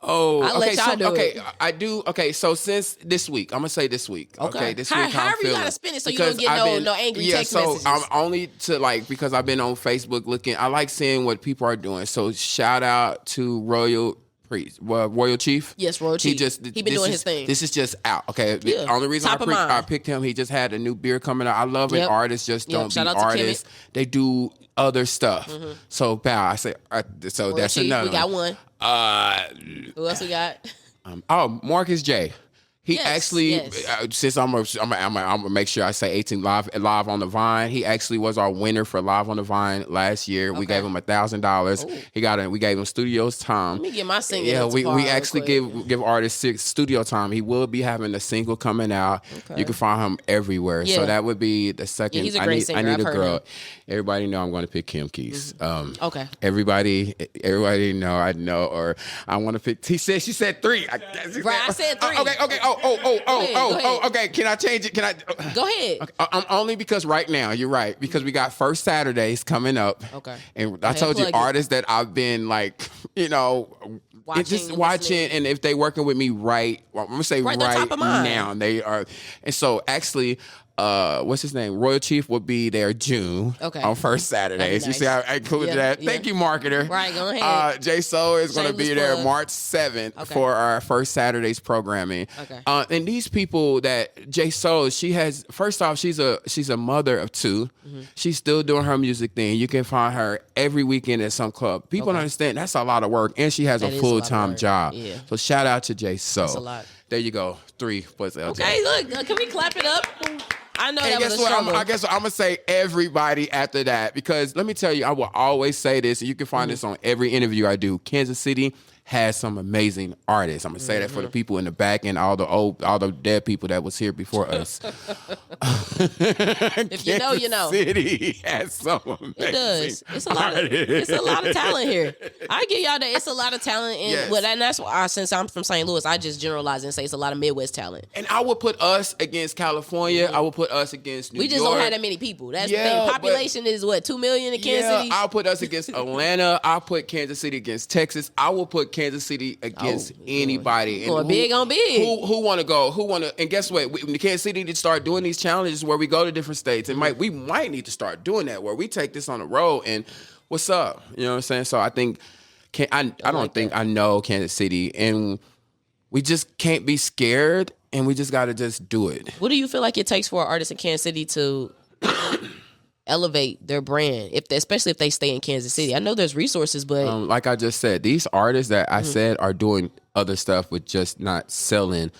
Oh, I'll okay. let y'all do it. I do. Okay, so since this week, I'm gonna say this week. Okay, this week. However you gotta spin it so you don't get no angry text messages. I'm only to because I've been on Facebook looking. I like seeing what people are doing. So shout out to Royal Chief. Yes, Royal Chief. He been doing his thing. This is just out. Okay, yeah. The only reason I picked him, he just had a new beer coming out. I love when artists just don't be artists. They do other stuff. Mm-hmm. So, pal, I say so. Royal that's Chief, another. We got one. Who else we got? Marcus J. He actually, since I'm gonna make sure I say 18 live on the Vine. He actually was our winner for Live on the Vine last year. Okay. We gave him $1,000. We gave him studio time. Let me get my singing. Yeah, we actually give artists studio time. He will be having a single coming out. Okay. You can find him everywhere. Yeah. So that would be the second. Yeah, he's a great singer. I need I've a girl. Him. Everybody know I'm going to pick Kim Keys. Mm-hmm. Okay. Everybody know I know, or I want to pick. She said 3. I said 3. Okay. Okay. Can I change it? Can I? Go ahead. Okay. Only because right now, you're right, because we got First Saturdays coming up. Okay. And I told you artists that I've been watching, and if they working with me I'm gonna say right now, they are. And so actually, what's his name? Royal Chief will be there June on First Saturdays. Nice. You see how I included that? Yeah. Thank you, marketer. Right, go ahead. J Soul is going to be there March 7th for our First Saturdays programming. Okay. And these people that J Soul, first off, she's a mother of 2. Mm-hmm. She's still doing her music thing. You can find her every weekend at some club. People don't understand that's a lot of work, and she has a full-time job. Yeah. So shout out to J Soul. That's a lot. There you go. 3 plus LJ. Okay, look, can we clap it up? I know that was a struggle. I guess I'm going to say everybody after that, because let me tell you, I will always say this, and you can find this on every interview I do. Kansas City has some amazing artists. I'm going to say that for the people in the back and all the dead people that was here before us. If you know, you know. City has some amazing It does. It's a lot of talent here. I give y'all that it's a lot of talent. And that's why, since I'm from St. Louis, I just generalize and say it's a lot of Midwest talent. And I would put us against California. Mm-hmm. I would put us against New York. We just don't have that many people. That's the thing. Population is what, 2 million in Kansas City? I'll put us against Atlanta. I'll put Kansas City against Texas. I will put Kansas City against anybody. Going big on big. Who want to go? And guess what? When Kansas City need to start doing these challenges where we go to different states, and we might need to start doing that, where we take this on the road and what's up? You know what I'm saying? So I think I know Kansas City, and we just can't be scared, and we just got to just do it. What do you feel like it takes for an artist in Kansas City to elevate their brand, especially if they stay in Kansas City? I know there's resources, but like I just said, these artists that I said are doing other stuff with just not selling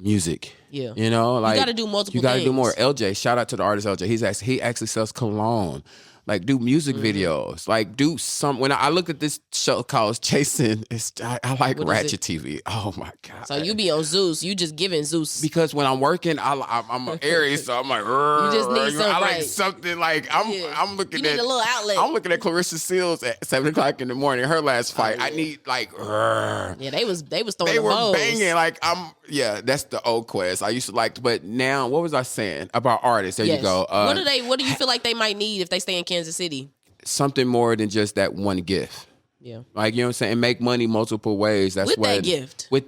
music. Yeah, you know, like you got to do multiple. You got to do more. LJ, shout out to the artist LJ. He actually sells cologne. Like, do music videos. Like, do some. When I look at this show called Chasing, I like Ratchet TV. Oh my god! So you be on Zeus. You just giving Zeus, because when I'm working, I'm an Aries, so I'm like, you just need something. I like something like I'm looking at a little outlet. I'm looking at Clarissa Seals at 7:00 in the morning. Her last fight. I need like. They was throwing. They were banging like that's the old Quez I used to like. But now, what was I saying about artists? There you go. What do you feel like they might need if they stay in Kansas City? Something more than just that one gift. Yeah. Like, you know what I'm saying? Make money multiple ways. That's with that gift. With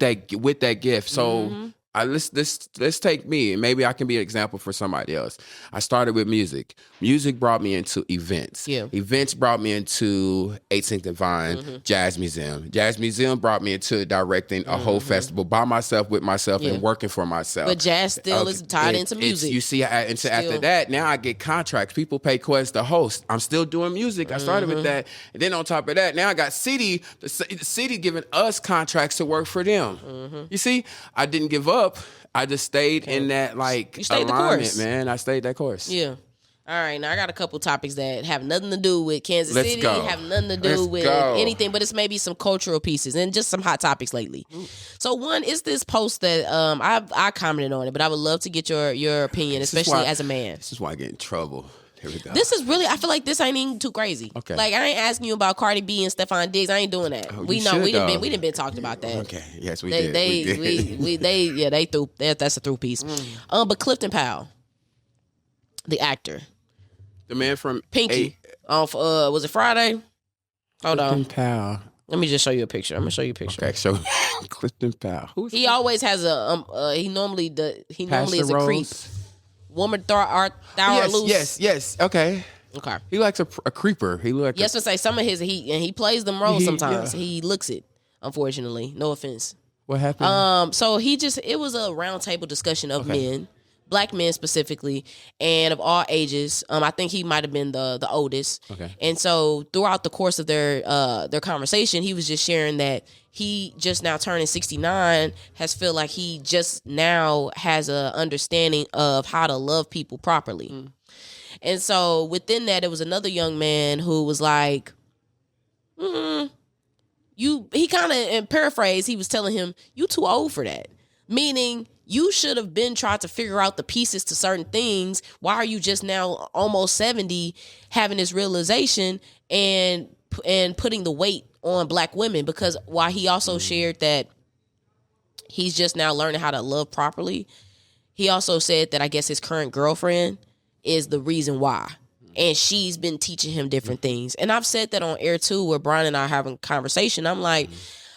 that gift. So let's take me, and maybe I can be an example for somebody else. I started with music. Music brought me into events. Yeah. Events brought me into 18th and Vine, Jazz Museum. Jazz Museum brought me into directing a whole festival by myself, with myself, and working for myself. But jazz still is tied into music. You see, after that, now I get contracts. People pay Quez to host. I'm still doing music. I started with that. And then on top of that, now I got the city giving us contracts to work for them. You see, I didn't give up. I just stayed in that you stayed the course, man. I stayed that course. Yeah. All right, now I got a couple topics that have nothing to do with Kansas City, have nothing to do with anything, but it's maybe some cultural pieces and just some hot topics lately. So one is this post that I commented on it, but I would love to get your opinion, especially as a man. This is why I get in trouble. Here we go. This is really, I feel like this ain't even too crazy. Okay. Like, I ain't asking you about Cardi B and Stephon Diggs. I ain't doing that. Oh, we didn't been talked about that. Okay. Yes, we did. They threw. That's a through piece. But Clifton Powell, the actor, the man from Pinky, was it Friday? Hold on. Clifton Powell. Let me just show you a picture. I'm gonna show you a picture. Okay, so Clifton Powell. He always has a he normally is a creep. Woman throw loose. Yes. Okay. He likes a creeper. He look. Yes, to say some of his he plays them roles sometimes. Yeah. He looks it. Unfortunately, no offense. What happened? So it was a round table discussion of men, Black men specifically, and of all ages. I think he might have been the oldest. Okay. And so throughout the course of their conversation, he was just sharing that he just now turning 69 has feel like he just now has a understanding of how to love people properly. Mm. And so within that, there was another young man who was like, he kind of, in paraphrase, he was telling him, you too old for that. Meaning, you should have been trying to figure out the pieces to certain things. Why are you just now almost 70 having this realization and putting the weight on Black women? Because while he also shared that he's just now learning how to love properly, he also said that I guess his current girlfriend is the reason why. And she's been teaching him different things. And I've said that on air too, where Brian and I are having a conversation. I'm like,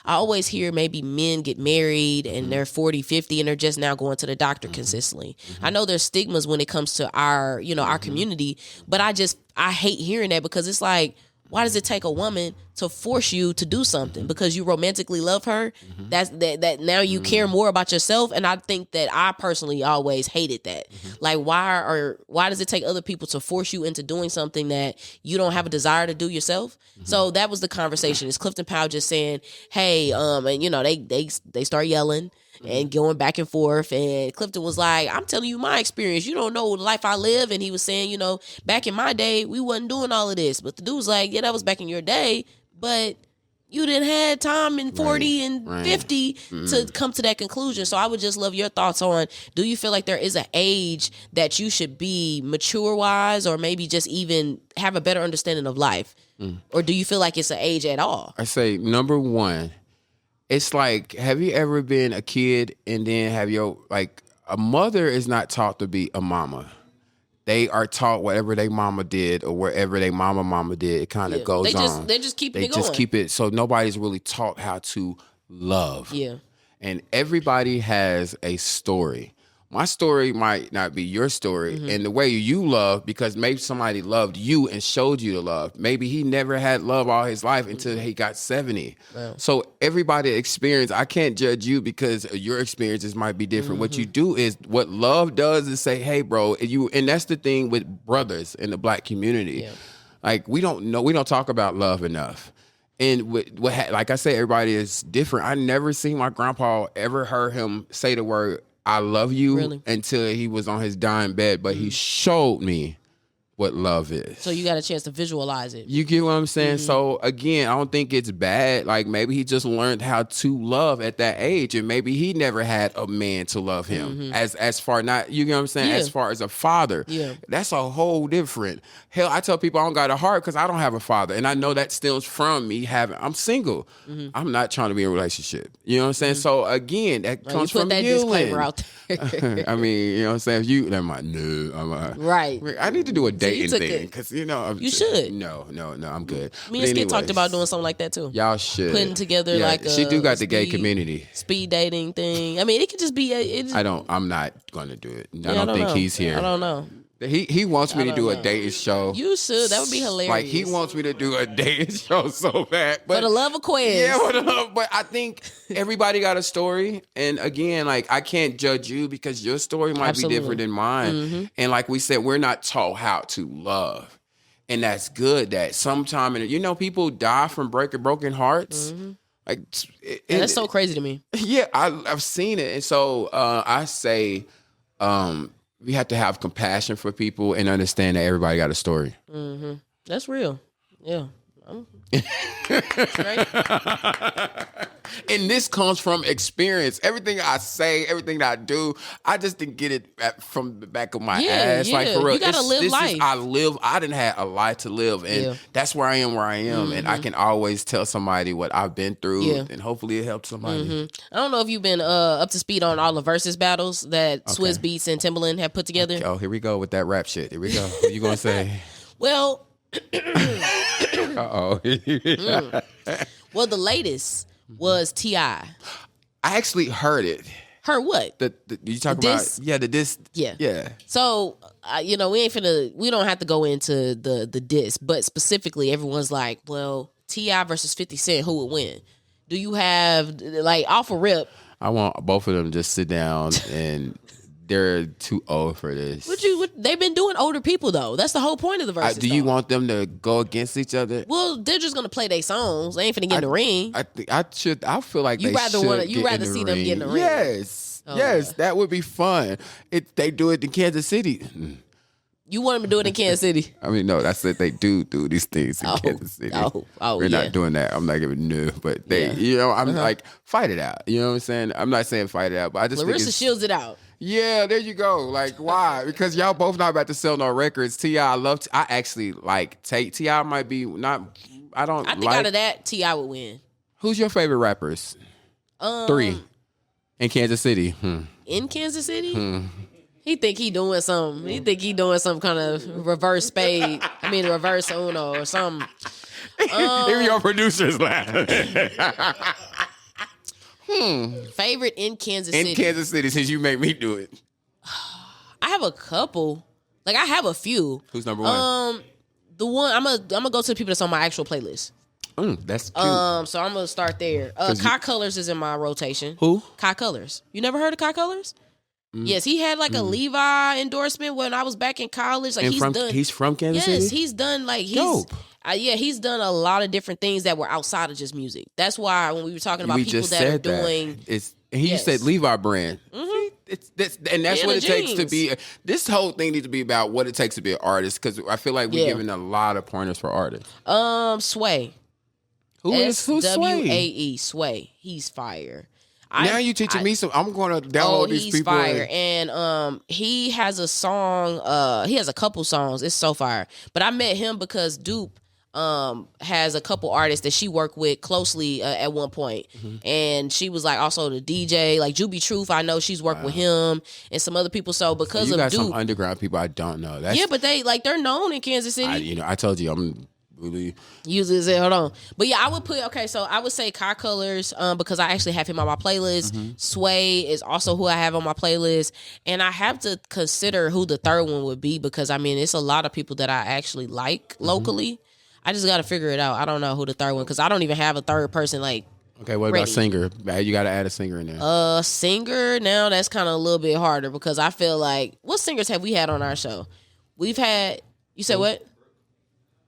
I always hear maybe men get married and they're 40, 50 and they're just now going to the doctor consistently. I know there's stigmas when it comes to our community, but I hate hearing that because it's like, why does it take a woman to force you to do something? Because you romantically love her? That now you care more about yourself? And I think that I personally always hated that. Like, why does it take other people to force you into doing something that you don't have a desire to do yourself? So that was the conversation. Is Clifton Powell just saying, hey, and they start yelling and going back and forth. And Clifton was like, I'm telling you my experience. You don't know the life I live. And he was saying, back in my day, we wasn't doing all of this. But the dude was like, yeah, that was back in your day. But you didn't have time in 40 and 50 to come to that conclusion. So I would just love your thoughts on, do you feel like there is an age that you should be mature-wise or maybe just even have a better understanding of life? Or do you feel like it's an age at all? I say, number one, it's like, have you ever been a kid and then a mother is not taught to be a mama. They are taught whatever their mama did or wherever their mama did. It kind of goes on. They just keep it going. They just keep it. So nobody's really taught how to love. Yeah. And everybody has a story. My story might not be your story. And the way you love, because maybe somebody loved you and showed you the love. Maybe he never had love all his life until he got 70. Wow. So everybody experience, I can't judge you because your experiences might be different. What you do is, what love does is say, hey, bro, and that's the thing with brothers in the Black community. Yeah. Like, we don't talk about love enough. And like I said, everybody is different. I never seen my grandpa ever heard him say the word I love you until he was on his dying bed, but he showed me what love is. So you got a chance to visualize it. You get what I'm saying? So again, I don't think it's bad. Like, maybe he just learned how to love at that age, and maybe he never had a man to love him as far, not, you get what I'm saying? As far as a father. Yeah. That's a whole different. Hell, I tell people I don't got a heart because I don't have a father. And I know that stems from me I'm single. I'm not trying to be in a relationship. You know what I'm saying? So again, that comes from that you. Disclaimer out there. I mean, you know what I'm saying? If you, never mind. No, right. I need to do a dating thing because, you should. No, I'm good. Me and Skip talked about doing something like that too. Y'all should. Putting together like a she do got the gay community. Speed dating thing. I mean, it could just be I'm not going to do it. I don't think he's here. I don't know. He wants me to do a dating show. You should. That would be hilarious. Like, he wants me to do a dating show so bad. But for the love of Quez. Yeah, but I think everybody got a story. And again, like, I can't judge you because your story might be different than mine. And like we said, we're not taught how to love. And that's good that sometime, people die from broken hearts. Like, and that's so crazy to me. Yeah, I've seen it. And so I say, we have to have compassion for people and understand that everybody got a story. That's real. Yeah. That's right. And this comes from experience. Everything I say, everything that I do, I just didn't get it from the back of my ass. Yeah. Like, for real. You gotta live life. I didn't have a life to live. And that's where I am where I am. And I can always tell somebody what I've been through. And hopefully it helps somebody. I don't know if you've been up to speed on all the versus battles that Swizz Beatz and Timbaland have put together. Okay. Oh, here we go with that rap shit. Here we go. What you gonna say? Well... Well, the latest was T.I. I actually heard it. Heard what? You talking about? Yeah, the diss. Yeah. So, we don't have to go into the diss, but specifically, everyone's like, well, T.I. versus 50 Cent, who would win? Do you have, like, off a rip? I want both of them to just sit down and they're too old for this. They've been doing older people, though. That's the whole point of the verses. Do you want them to go against each other? Well, they're just gonna play their songs. They ain't finna get in the ring. I feel like you rather see them get in the ring. Yes, yes, that would be fun. If they do it in Kansas City. You want them to do it in Kansas City? I mean, no, that's what they do these things in Kansas City. We're not doing that. I'm not giving no, but they, I'm like, fight it out. You know what I'm saying? I'm not saying fight it out, but I just Larissa shields it out. Yeah, there you go. Like, why? Because y'all both not about to sell no records. T.I. I actually like T.I. might be not. I think out of that, T.I. would win. Who's your favorite rappers? 3 in Kansas City. In Kansas City? He think he doing something. He think he doing some kind of reverse spade. Reverse Uno or something. Even your producers laughing. Favorite in Kansas City. In Kansas City, since you make me do it. I have a couple. Like, I have a few. Who's number one? The one I'm gonna go to the people that's on my actual playlist. That's cute. So I'm gonna start there. Kai Colors is in my rotation. Who? Kai Colors. You never heard of Kai Colors? Yes, he had like a Levi endorsement when I was back in college. Like, he's from Kansas City? Yes, he's done dope. He's done a lot of different things that were outside of just music. That's why when we were talking about people that are doing, you said Levi brand. And that's what it takes to be. This whole thing needs to be about what it takes to be an artist, because I feel like we're giving a lot of pointers for artists. Sway. Who's Sway? SWAE, Sway. He's fire. Now you teaching me some. I'm going to download these people. He's fire, and he has a song. He has a couple songs. It's so fire. But I met him because Dupe has a couple artists that she worked with closely at one point. And she was like also the DJ, like Juby Truth. I know she's worked with him and some other people. So because you of got Dupe, some underground people I don't know. But they're known in Kansas City. I told you I'm. Really? Usually say, hold on. But yeah, I would say Kai Colors, because I actually have him on my playlist. Sway is also who I have on my playlist. And I have to consider who the third one would be, because it's a lot of people that I actually like locally. I just got to figure it out. I don't know who the third one, because I don't even have a third person like. Okay, what about singer? You got to add a singer in there. Singer, now that's kind of a little bit harder, because I feel like, what singers have we had on our show? We've had, you said what?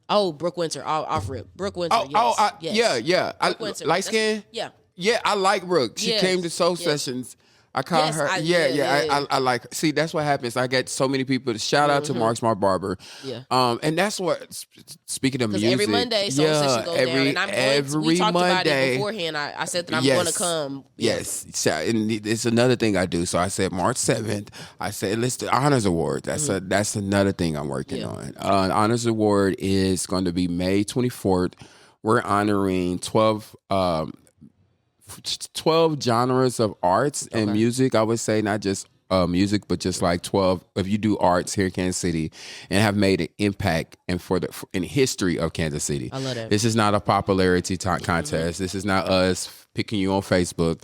Oh, Brooke Winter, off rip. Brooke Winter, yes. Yeah. Brooke Winter. Light skin? Yeah. Yeah, I like Brooke. She came to Soul Sessions. I call her. I like her. See, that's what happens. I get so many people. Shout out to Mark Smart Barber. Yeah. And that's what, speaking of music. Every Monday, Soul Session goes down. And I'm going to, we talked about it beforehand. I said that I'm going to come. Yes. And it's another thing I do. So I said March 7th. I said, let's do Honors Award. That's another thing I'm working on. Honors Award is going to be May 24th. We're honoring 12 genres of arts and music. I would say not just music, but just like 12. If you do arts here in Kansas City and have made an impact in the history of Kansas City. I love that. This is not a popularity contest. This is not us picking you on Facebook.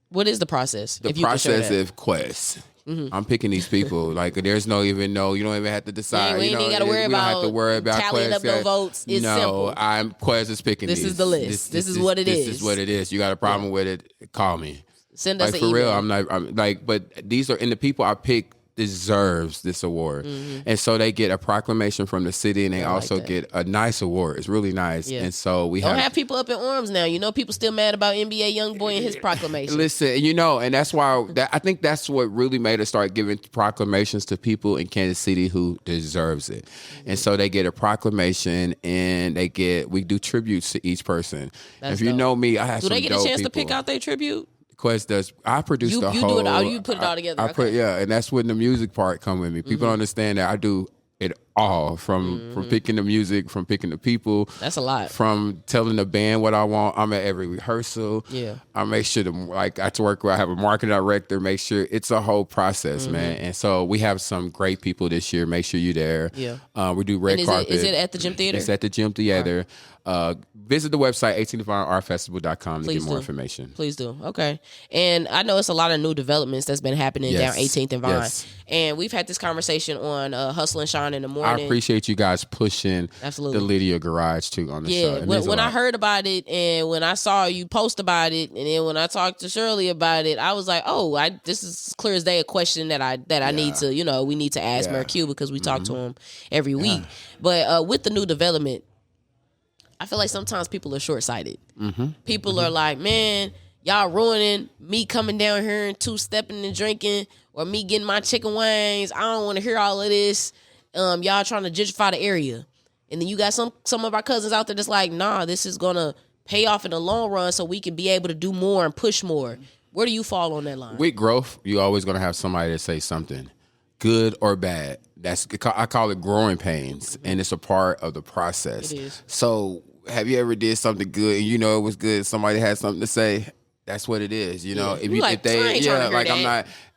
What is the process? The process of Quez. I'm picking these people. Like, there's you don't even have to decide. We ain't got to worry about tallying Quez. up no votes. It's simple. Quez is picking this these. Is the list. This is what it is. This is what it is. You got a problem with it, call me. Send us an email. For real, I'm like, but these are, and the people I pick deserves this award. And so they get a proclamation from the city, and they also get a nice award. It's really nice. And so we don't have people up in arms now. People still mad about NBA YoungBoy and his proclamation. Listen, and that's why I think that's what really made us start giving proclamations to people in Kansas City who deserves it. And so they get a proclamation, and we do tributes to each person. If you know me, I have some dope people. Do they get a chance to pick out their tribute? Quez does. I produce the whole. You put it all together. And that's when the music part come with me. People don't understand that I do it all from picking the music, from picking the people. That's a lot. From telling the band what I want. I'm at every rehearsal. Yeah. I make sure I have to work where I have a marketing director. Make sure it's a whole process, man. And so we have some great people this year. Make sure you're there. Yeah. We do red carpet. Is it at the Gym Theater? It's at the Gym Theater. Right. Visit the website 18thdivineartfestival.com to get more information. Please do. Okay. And I know it's a lot of new developments that's been happening down 18th and Vine. Yes. And we've had this conversation on Hustle and Shine in the morning. I appreciate you guys pushing the Lydia Garage too on the show. Yeah, when I heard about it and when I saw you post about it, and then when I talked to Shirley about it, I was like, oh, this is clear as day a question that I need to, we need to ask Mayor Q because we talk to him every week. But with the new development, I feel like sometimes people are short-sighted. People are like, man, y'all ruining me coming down here and two-stepping and drinking, or me getting my chicken wings. I don't want to hear all of this. Y'all trying to gentrify the area. And then you got some of our cousins out there that's like, nah, this is going to pay off in the long run so we can be able to do more and push more. Where do you fall on that line? With growth, you're always going to have somebody to say something, good or bad. I call it growing pains, and it's a part of the process. It is. So have you ever did something good and you know it was good, somebody had something to say? That's what it is, you know.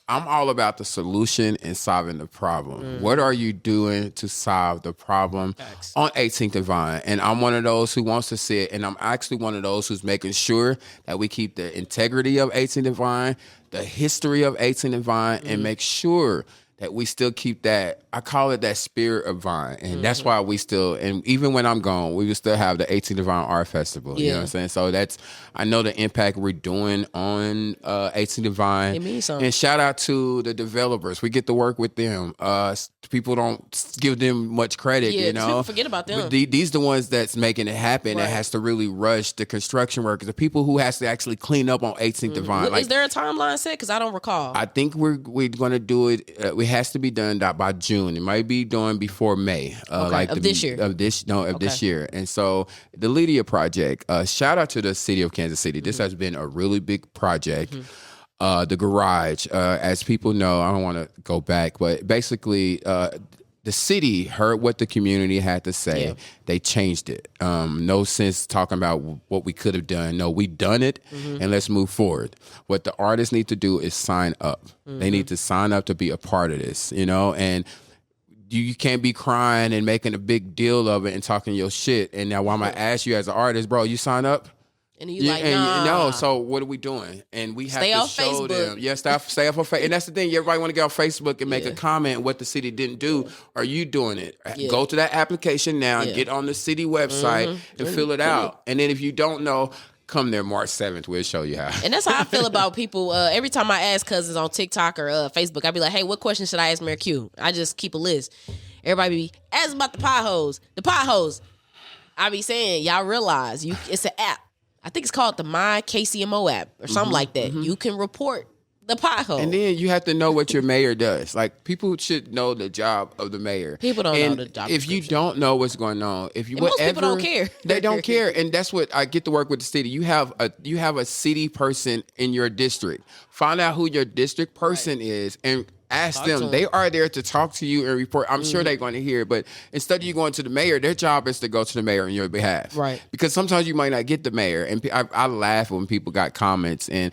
I'm all about the solution and solving the problem. What are you doing to solve the problem on 18th and Vine? And I'm one of those who wants to see it, and I'm actually one of those who's making sure that we keep the integrity of 18th and Vine, the history of 18th and Vine, and make sure that we still keep that, I call it that spirit of Vine. And that's why we still, and even when I'm gone, we will still have the 18th Vine Art Festival. You know what I'm saying? So I know the impact we're doing on 18th Vine. It means something. And shout out to the developers. We get to work with them. People don't give them much credit, you know? People forget about them. But these the ones that's making it happen, that has to really rush the construction workers, the people who has to actually clean up on 18th Vine. Is there a timeline set? Because I don't recall. I think we're going to do it. It has to be done by June. It might be done before May. This year. This year. And so the Lydia Project, shout out to the city of Kansas City. This has been a really big project. The garage, as people know, I don't want to go back, but basically the city heard what the community had to say. They changed it. No sense talking about what we could have done. No, we done it, and let's move forward. What the artists need to do is sign up. They need to sign up to be a part of this, and you can't be crying and making a big deal of it and talking your shit. And now I'm going to ask you as an artist, bro, you sign up? And you like, nah. So what are we doing? And we have to show Facebook. them. Yeah, stay off Facebook. And that's the thing. Everybody want to get on Facebook and make a comment what the city didn't do. Are you doing it? Go to that application now and get on the city website and fill it out. And then if you don't know, come there March 7th. We'll show you how. And that's how I feel about people. Every time I ask cousins on TikTok or Facebook, I be like, hey, what question should I ask Mayor Q? I just keep a list. Everybody be asking about the potholes. The potholes. I be saying, y'all realize it's an app. I think it's called the My KCMO app or something like that. You can report the pothole. And then you have to know what your mayor does. Like, people should know the job of the mayor. People don't know the job. If you don't know what's going on, most people don't care. They don't care. And that's what I get to work with the city. You have a city person in your district. Find out who your district person is and ask them. They are there to talk to you and report. I'm sure they're going to hear, but instead of you going to the mayor, their job is to go to the mayor on your behalf. Right. Because sometimes you might not get the mayor. And I laugh when people got comments, and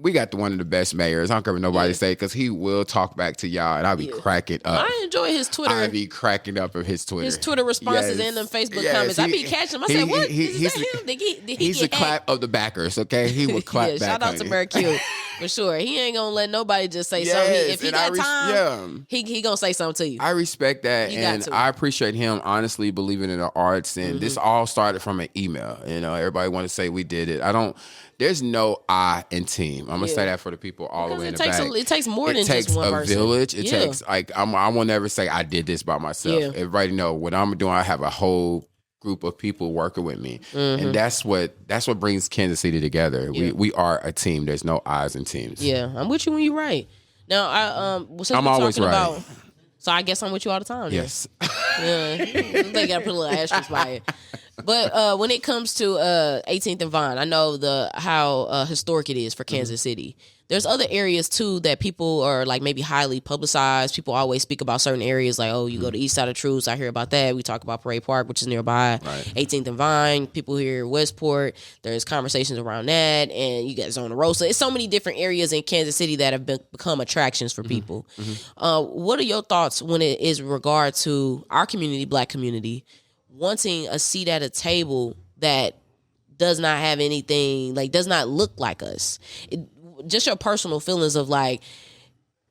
we got one of the best mayors. I don't care what nobody say, because he will talk back to y'all, and I'll be cracking up. I enjoy his Twitter. I be cracking up of his Twitter. His Twitter responses and them Facebook comments. I be catching him. I said, what? Is that him? Did he he's the clap of the backers, okay? He will clap back. Shout out to Mayor Q. For sure. He ain't going to let nobody just say something. If he got time, he going to say something to you. I respect that, and I appreciate him honestly believing in the arts, and this all started from an email. Everybody want to say we did it. There's no I in team. I'm going to say that for the people all the way in the back. It takes more than just one person. It takes a village. It takes, I will never say I did this by myself. Yeah. Everybody know what I'm doing. I have a whole group of people working with me. And that's what brings Kansas City together. Yeah. We are a team. There's no I's in teams. Yeah, I'm with you when you're right. Now, I'm always right. So I guess I'm with you all the time. Yes. Yeah. They got to put a little asterisk by it. But when it comes to 18th and Vine, I know how historic it is for Kansas City. There's other areas too that people are like maybe highly publicized. People always speak about certain areas like, oh, you go to East Side of Truth. I hear about that. We talk about Parade Park, which is nearby. Right. 18th and Vine. People here Westport. There's conversations around that, and you got Zona Rosa. It's so many different areas in Kansas City that have become attractions for people. What are your thoughts when it is regard to our community, Black community, wanting a seat at a table that does not have anything, like does not look like us? Just your personal feelings of like,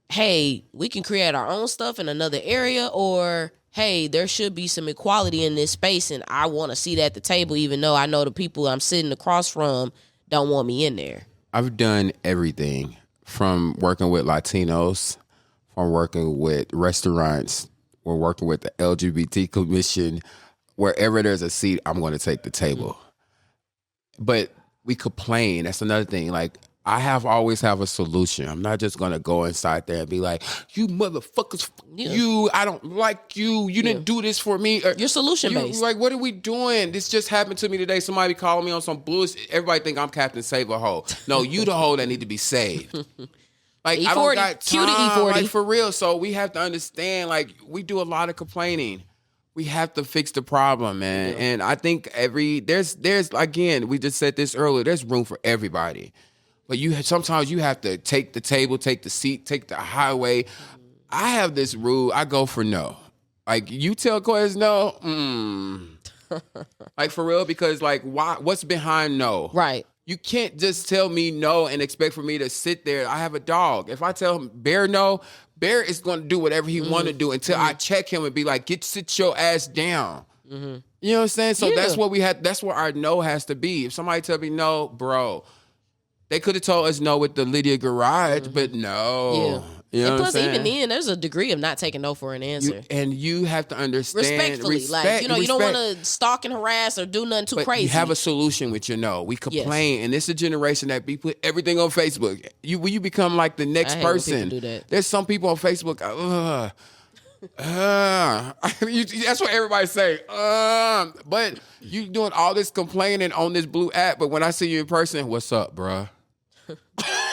hey, we can create our own stuff in another area, or hey, there should be some equality in this space and I want to see that at the table, even though I know the people I'm sitting across from don't want me in there. I've done everything from working with Latinos, from working with restaurants, we're working with the LGBT commission. Wherever there's a seat, I'm going to take the table. But we complain. That's another thing. Like, always have a solution. I'm not just going to go inside there and be like, you motherfuckers, I don't like you. You didn't do this for me. Or, you're solution-based. Like, what are we doing? This just happened to me today. Somebody calling me on some bullshit. Everybody think I'm Captain Save a Hoe. No, you the hoe that need to be saved. Like, E40, I don't got time. cue the E40. Like, for real. So we have to understand, like, we do a lot of complaining. We have to fix the problem, man. Yeah. And I think there's again, we just said this earlier, there's room for everybody. But sometimes you have to take the table, take the seat, take the highway. I have this rule. I go for no. Like, you tell Quez no, like, for real, because, like, why? What's behind no? Right. You can't just tell me no and expect for me to sit there. I have a dog. If I tell him Bear no, Bear is going to do whatever he want to do until I check him and be like, sit your ass down. You know what I'm saying? So that's what we had. That's what our no has to be. If somebody tell me no, bro, they could have told us no with the Lydia Garage, but no. Yeah. You know and plus, what I'm even then, there's a degree of not taking no for an answer. You have to understand. Respectfully. Like, you don't want to stalk and harass or do nothing too crazy. You have a solution with your no. We complain, and this is a generation that put everything on Facebook. When you become like the next person. When people do that. There's some people on Facebook, that's what everybody say. But you doing all this complaining on this blue app, but when I see you in person, what's up, bruh?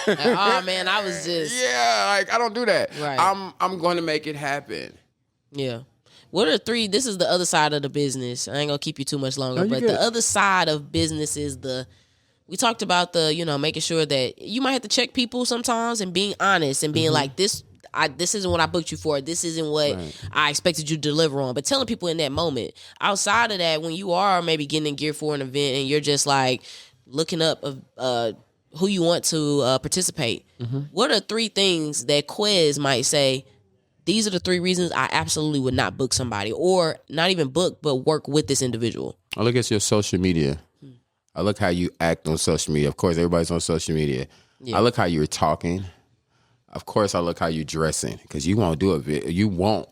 Oh man, I was just like, I don't do that. Right. I'm going to make it happen. Yeah. What are three? This is the other side of the business. I ain't gonna keep you too much longer, but the other side of business is we talked about making sure that you might have to check people sometimes and being honest and being like, this isn't what I booked you for. This isn't what I expected you to deliver on. But telling people in that moment, outside of that, when you are maybe getting in gear for an event and you're just like looking up who you want to participate, what are three things that Quez might say, these are the three reasons I absolutely would not book somebody, or not even book, but work with this individual? I look at your social media. I look how you act on social media. Of course, everybody's on social media. Yeah. I look how you're talking. Of course, I look how you're dressing, because you won't do it. You won't.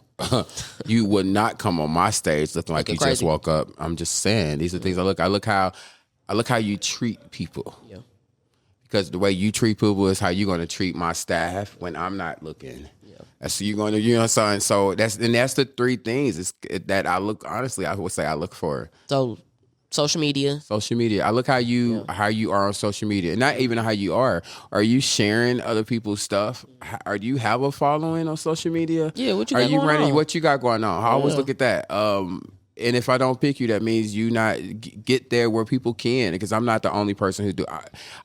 You would not come on my stage looking like you crazy. Just woke up. I'm just saying, these are things I look. I look how you treat people. Yeah. Because the way you treat people is how you're going to treat my staff when I'm not looking. Yeah. That's you're going to, so that's the three things that I look, honestly, I would say I look for. So social media. I look how you are on social media. And not even how you are. Are you sharing other people's stuff? Do you have a following on social media? Yeah, what you got going on? What you got going on? I always look at that. And if I don't pick you, that means you not get there where people can, because I'm not the only person who do.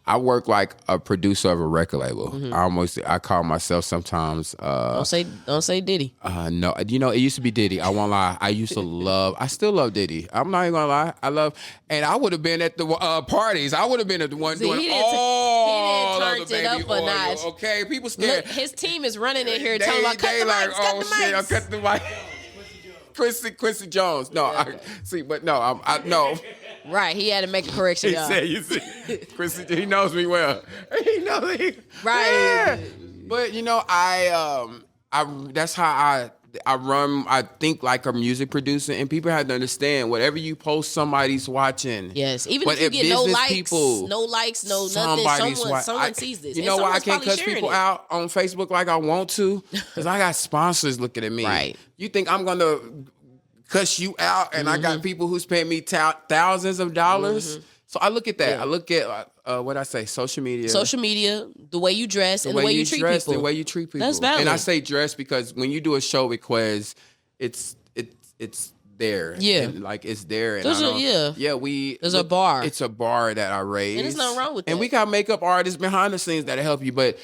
I work like a producer of a record label. I call myself sometimes. Don't say Diddy. No, it used to be Diddy. I won't lie. I still love Diddy. I'm not even gonna lie. And I would have been at the parties. I would have been at the one doing all of the baby oil. Notch. Okay, people scared. Look, his team is running in here telling about cut the mics. I cut the mic. Quincy Jones. No, no. Right, he had to make a correction. He said, you see, Quincy, he knows me well. He knows me. Right. Yeah. But that's how I run. I think like a music producer, and people have to understand, whatever you post, somebody's watching. Yes, even if you get no likes, no nothing, someone sees this. You know why I can't cuss people out on Facebook like I want to? Because I got sponsors looking at me. Right. You think I'm gonna cuss you out, and I got people who spent me thousands of dollars. So I look at that. I look at what I say, social media, the way you dress, and the way you treat people. The way you treat people. That's valid. And I say dress because when you do a show with Quez, it's there. Yeah. And like it's there. And there's a bar. It's a bar that I raised. And there's nothing wrong with that. And we got makeup artists behind the scenes that help you, but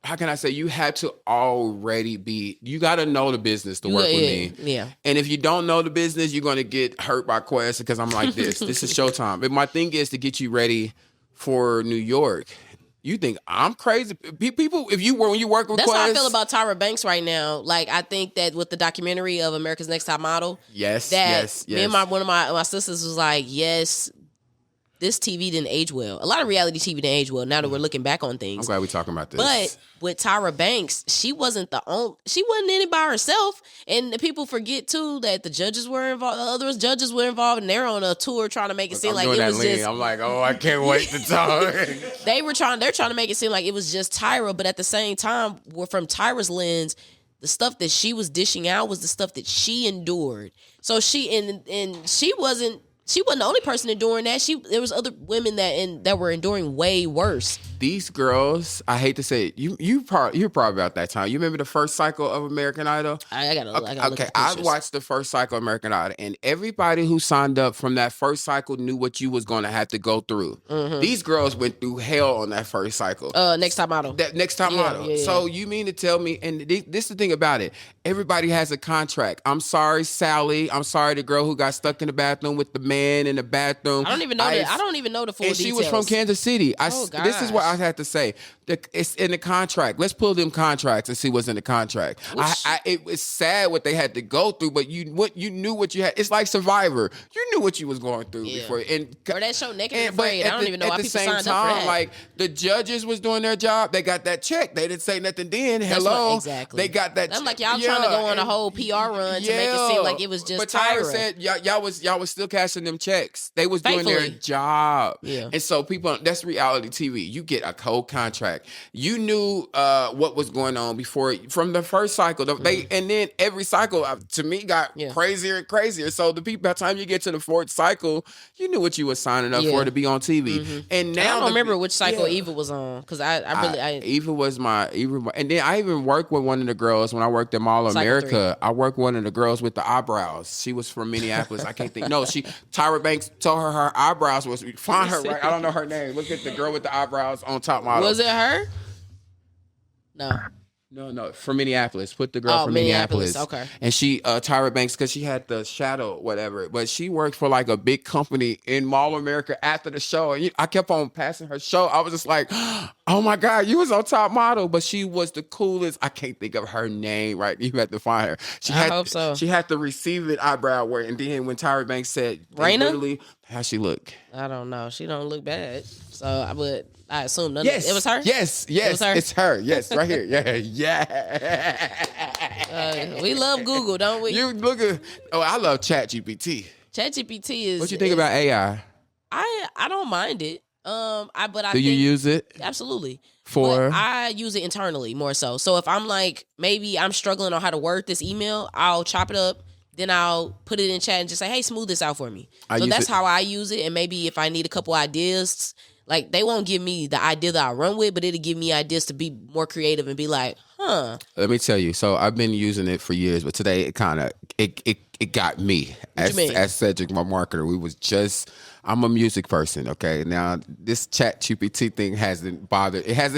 how can I say, you have to already you got to know the business to work with me. Yeah. And if you don't know the business, you're going to get hurt by Quez because I'm like this. This is showtime. But my thing is to get you ready for New York. You think I'm crazy? People, when you work with That's Quez, how I feel about Tyra Banks right now. Like, I think that with the documentary of America's Next Top Model, me and one of my sisters was like, yes, this TV didn't age well. A lot of reality TV didn't age well now that we're looking back on things. I'm glad we're talking about this. But with Tyra Banks, she wasn't in it by herself. And the people forget too that the judges were involved, the other judges were involved, and they're on a tour trying to make it seem like it was just. I'm like, oh, I can't wait to talk. They're trying to make it seem like it was just Tyra, but at the same time, from Tyra's lens, the stuff that she was dishing out was the stuff that she endured. So she wasn't the only person enduring that. There was other women that were enduring way worse. These girls, I hate to say it, you're probably about that time. You remember the first cycle of American Idol? I gotta look at the I pictures. watched the first cycle of American Idol, and everybody who signed up from that first cycle knew what you was going to have to go through. These girls went through hell on that first cycle. Next Top Model. That Next Top Model. Yeah. So you mean to tell me, and this is the thing about it, everybody has a contract. I'm sorry, Sally. I'm sorry, the girl who got stuck in the bathroom with the man in the bathroom. I don't even know the full details. And she was from Kansas City. This is what I had to say. It's in the contract. Let's pull them contracts and see what's in the contract. It was sad what they had to go through, but you knew what you had. It's like Survivor. You knew what you was going through before. Or that show Naked and Afraid. I don't even know why people signed up for that. Like the judges was doing their job. They got that check. They didn't say nothing then. Exactly. They got that. I'm like, y'all trying to go on a whole PR run to make it seem like it was just But Tyra said y'all was still cashing them checks. They was doing their job. Yeah. And so that's reality TV. You get a cold contract. You knew what was going on from the first cycle. And then every cycle to me got crazier and crazier. So by the time you get to the fourth cycle, you knew what you were signing up for to be on TV. And now I don't remember which cycle Eva was on because Eva was and then I even worked with one of the girls when I worked at Mall of America. I worked with one of the girls with the eyebrows. She was from Minneapolis. I can't think. No, Tyra Banks told her eyebrows was find her right. I don't know her name. Look at the girl with the eyebrows on Top Model. Was it her? No, from Minneapolis. Put the girl from Minneapolis. Okay. And she, Tyra Banks, because she had the shadow, whatever. But she worked for like a big company in Mall of America after the show. And I kept on passing her show. I was just like, oh my God, you was on Top Model. But she was the coolest. I can't think of her name, right? You had to find her. I hope so. She had to receive it eyebrow work. And then when Tyra Banks said, Raina? How'd she look? I don't know. She don't look bad. So I assume none of it was her? Yes. It was her? It's her. Yes, right here. Yeah. We love Google, don't we? You look at. Oh, I love ChatGPT. ChatGPT is. What you think about AI? I don't mind it. Do you use it? Absolutely. But I use it internally more so. So if I'm like, maybe I'm struggling on how to word this email, I'll chop it up. Then I'll put it in chat and just say, hey, smooth this out for me. So that's how I use it. And maybe if I need a couple ideas, like they won't give me the idea that I run with, but it'll give me ideas to be more creative and be like, Let me tell you. So I've been using it for years, but today it kind of, it got me. As Cedric, my marketer, I'm a music person, okay? Now, this ChatGPT thing hasn't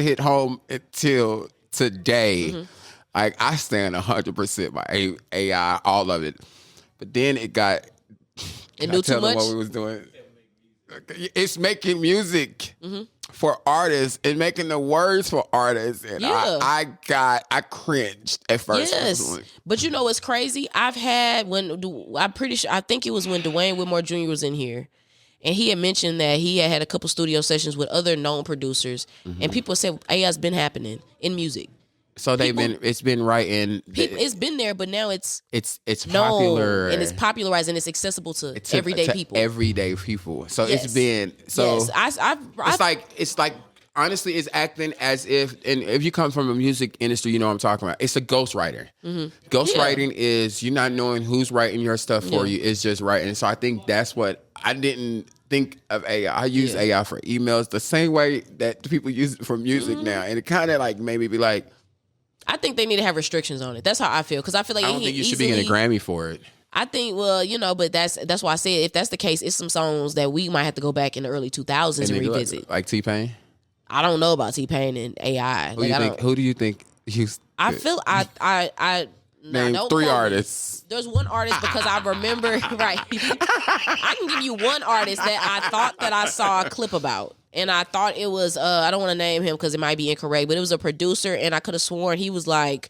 hit home until today. Like, I stand 100% by AI, all of it. But then it got... It knew too much? What we was doing? It's making music for artists and making the words for artists. And I cringed at first. Yes. But you know what's crazy? I think it was when Dwayne Whitmore Jr. was in here. And he had mentioned that he had a couple studio sessions with other known producers. And people said AI's been happening in music. So it's been right in. It's been there, but now it's popular and it's popularized and it's accessible to everyday people. Everyday people. So it's been so. Yes, it's like honestly, it's acting as if, and if you come from a music industry, you know what I'm talking about. It's a ghostwriter. Ghostwriting is you not knowing who's writing your stuff for you. It's just writing. So I think that's what I didn't think of AI. I use AI for emails the same way that people use it for music now. And it kind of like made me be like, I think they need to have restrictions on it. That's how I feel. Because I feel like I don't think you should be getting a Grammy for it. I think, well, you know, but that's why I said if that's the case, it's some songs that we might have to go back in the early 2000s and revisit. Like T-Pain? I don't know about T-Pain and AI. Who do you think he's... I feel Name 3 artists. There's one artist because I remember, right. I can give you one artist that I thought that I saw a clip about. And I thought it was, I don't want to name him because it might be incorrect, but it was a producer and I could have sworn he was like,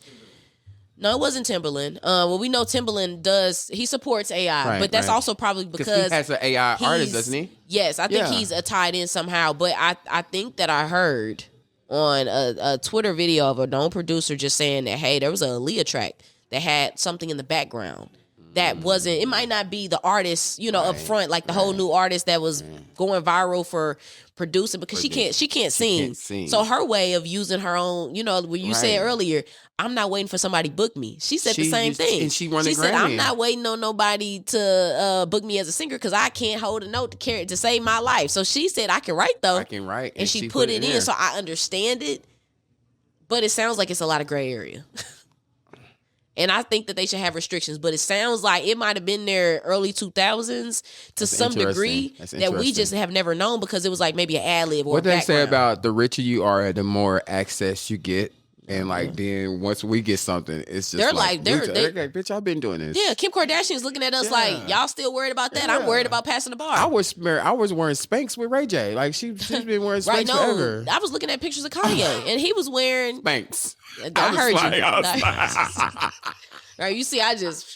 no, it wasn't Timbaland. Well, we know Timbaland he supports AI, but that's also probably because he has an AI artist, doesn't he? Yes, I think he's tied in somehow. But I think that I heard on a Twitter video of a known producer just saying that, hey, there was a Aaliyah track that had something in the background that wasn't, it might not be the artist, you know, up front, like the whole new artist that was going viral for producing because she can't sing. So her way of using her own, you know, when you said earlier, I'm not waiting for somebody to book me. She said the same thing. And she won the Grammy. She said, I'm not waiting on nobody to book me as a singer because I can't hold a note to save my life. So she said, I can write though. I can write. And she put it in. So I understand it, but it sounds like it's a lot of gray area. And I think that they should have restrictions, but it sounds like it might have been there early 2000s to some degree that we just have never known because it was like maybe an ad lib or what a background. They say about the richer you are, the more access you get. And like then once we get something, it's just they're bitch, I've been doing this. Yeah, Kim Kardashian's looking at us like y'all still worried about that. I'm worried about passing the bar. I was wearing Spanx with Ray J. Like she's been wearing Spanx forever. I was looking at pictures of Kanye and he was wearing Spanx. I heard you. Right, you see, I just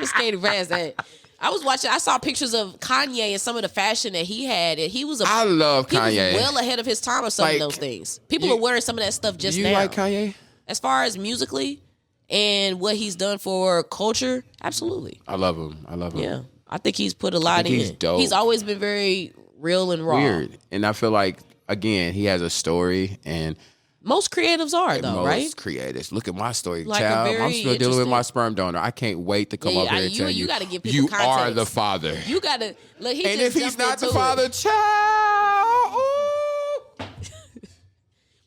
skated past that. I saw pictures of Kanye and some of the fashion that he had, and I love Kanye. He was well ahead of his time on some of those things. People are wearing some of that stuff just now. Do you like Kanye? As far as musically and what he's done for culture, absolutely. I love him. Yeah, I think he's put a lot in. He's dope. He's always been very real and raw. Weird, and I feel like again he has a story and. Most creatives are, though, right? Most creatives. Look at my story, like child. I'm still dealing with my sperm donor. I can't wait to come up here and tell you. You got to give people context. You are the father. You got to look. And if he's not the father, child,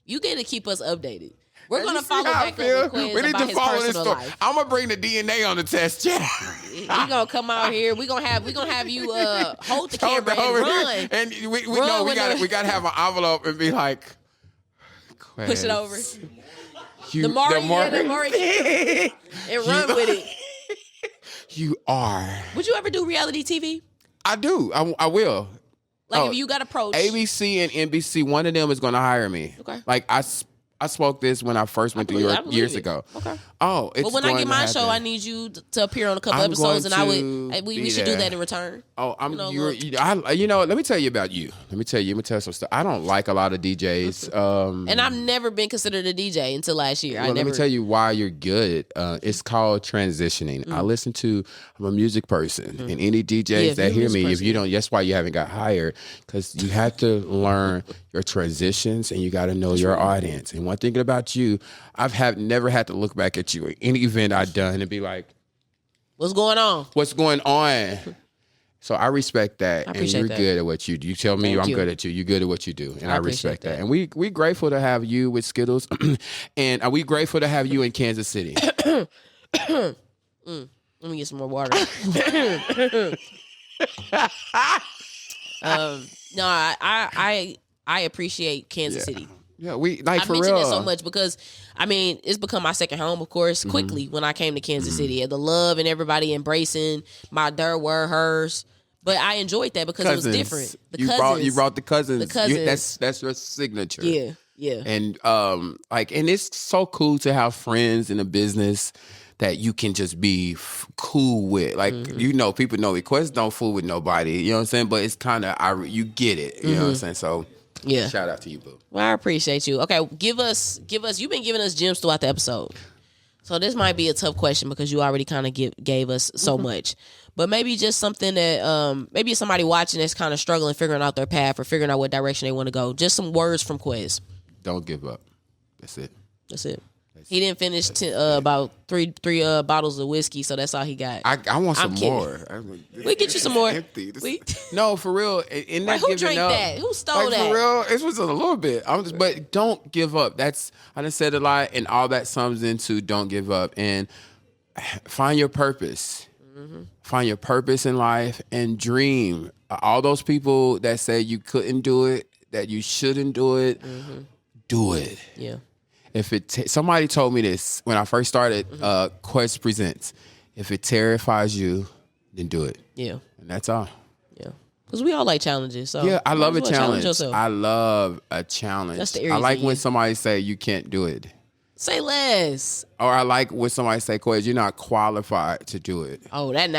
you get to keep us updated. We're gonna follow back up with Quez we need about to his follow personal this life. I'm gonna bring the DNA on the test, child. We're gonna come out here. We're gonna have you hold the camera and run. And we gotta have an envelope and be like. Push it over. The more and run with it. You are. Would you ever do reality TV? I do. I will. Like if you got approached. ABC and NBC, one of them is going to hire me. Okay. Like I spoke this when I first went to New York years ago. Okay. Oh, it's but when I get my show, I need you to appear on a couple episodes, and we should do that in return. Oh, let me tell you about you. Let me tell you some stuff. I don't like a lot of DJs. And I've never been considered a DJ until last year. Let me tell you why you're good. It's called transitioning. I'm a music person, and any DJs that hear me, if you don't, that's why you haven't got hired, because you have to learn your transitions and you got to know your audience. And one thing about you, I've never had to look back at you at any event I've done and be like, what's going on? So I respect that. And you're good at what you do. You tell me I'm good at you. You're good at what you do. And I respect that. And we grateful to have you with Skittles. And are we grateful to have you in Kansas City? Let me get some more water. No, I appreciate Kansas City. Yeah, we like for real. I mentioned that so much because it's become my second home, of course. Quickly when I came to Kansas City, the love and everybody embracing my their were hers. But I enjoyed that because it was different. You brought the cousins. That's your signature. Yeah. And and it's so cool to have friends in a business that you can just be cool with. Like, people know me. Quez don't fool with nobody. You know what I'm saying? But it's kind of, you get it. You know what I'm saying? So, shout out to you, boo. Well, I appreciate you. Okay, give us. You've been giving us gems throughout the episode. So this might be a tough question because you already kind of gave us so much. but maybe just something that maybe somebody watching that's kind of struggling, figuring out their path or figuring out what direction they want to go. Just some words from Quez. Don't give up. That's it. That's it. He didn't finish about three bottles of whiskey, so that's all he got. I want some more. We get you some more. No, for real. In that who drank that? Who stole that? For real, it was a little bit. But don't give up. I done said a lot, and all that sums into don't give up and find your purpose. Mm-hmm. Find your purpose in life and dream. All those people that say you couldn't do it, that you shouldn't do it, do it. Yeah. If somebody told me this when I first started Quez Presents, if it terrifies you, then do it. Yeah. And that's all. Yeah. Because we all like challenges. So yeah, I love a challenge. I love a challenge. That's the Aries I like when somebody say you can't do it. Say less. Or I like when somebody say, Quez, you're not qualified to do it. Oh, that.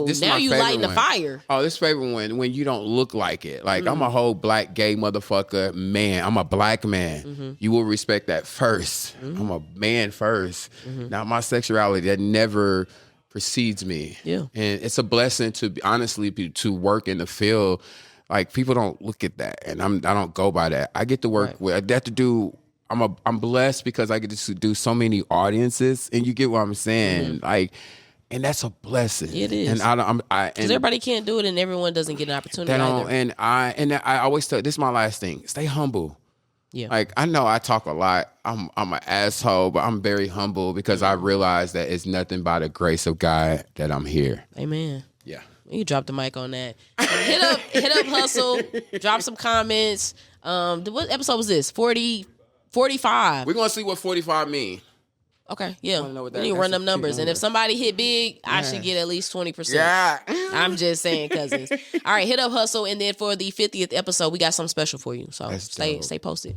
This now is you my lighting the one. fire. Oh, this favorite one, when you don't look like it. Like, I'm a whole black gay motherfucker man. I'm a black man. You will respect that first. I'm a man first. Now, my sexuality, that never precedes me. Yeah. And it's a blessing to, honestly, to work in the field. Like, people don't look at that, and I don't go by that. I get to work with, I get to do, I'm blessed because I get to do so many audiences, and you get what I'm saying. Like, and that's a blessing. It is. And because everybody can't do it, and everyone doesn't get an opportunity. And I always tell, this is my last thing. Stay humble. Yeah. Like, I know I talk a lot. I'm an asshole, but I'm very humble because I realize that it's nothing by the grace of God that I'm here. Amen. Yeah. You drop the mic on that. hit up Hustle. Drop some comments. What episode was this? 45. We're gonna see what 45 mean. Okay, yeah. We need to run them numbers. And if somebody hit big, I should get at least 20%. Yeah. I'm just saying, cousins. All right, hit up Hustle. And then for the 50th episode, we got something special for you. So stay posted.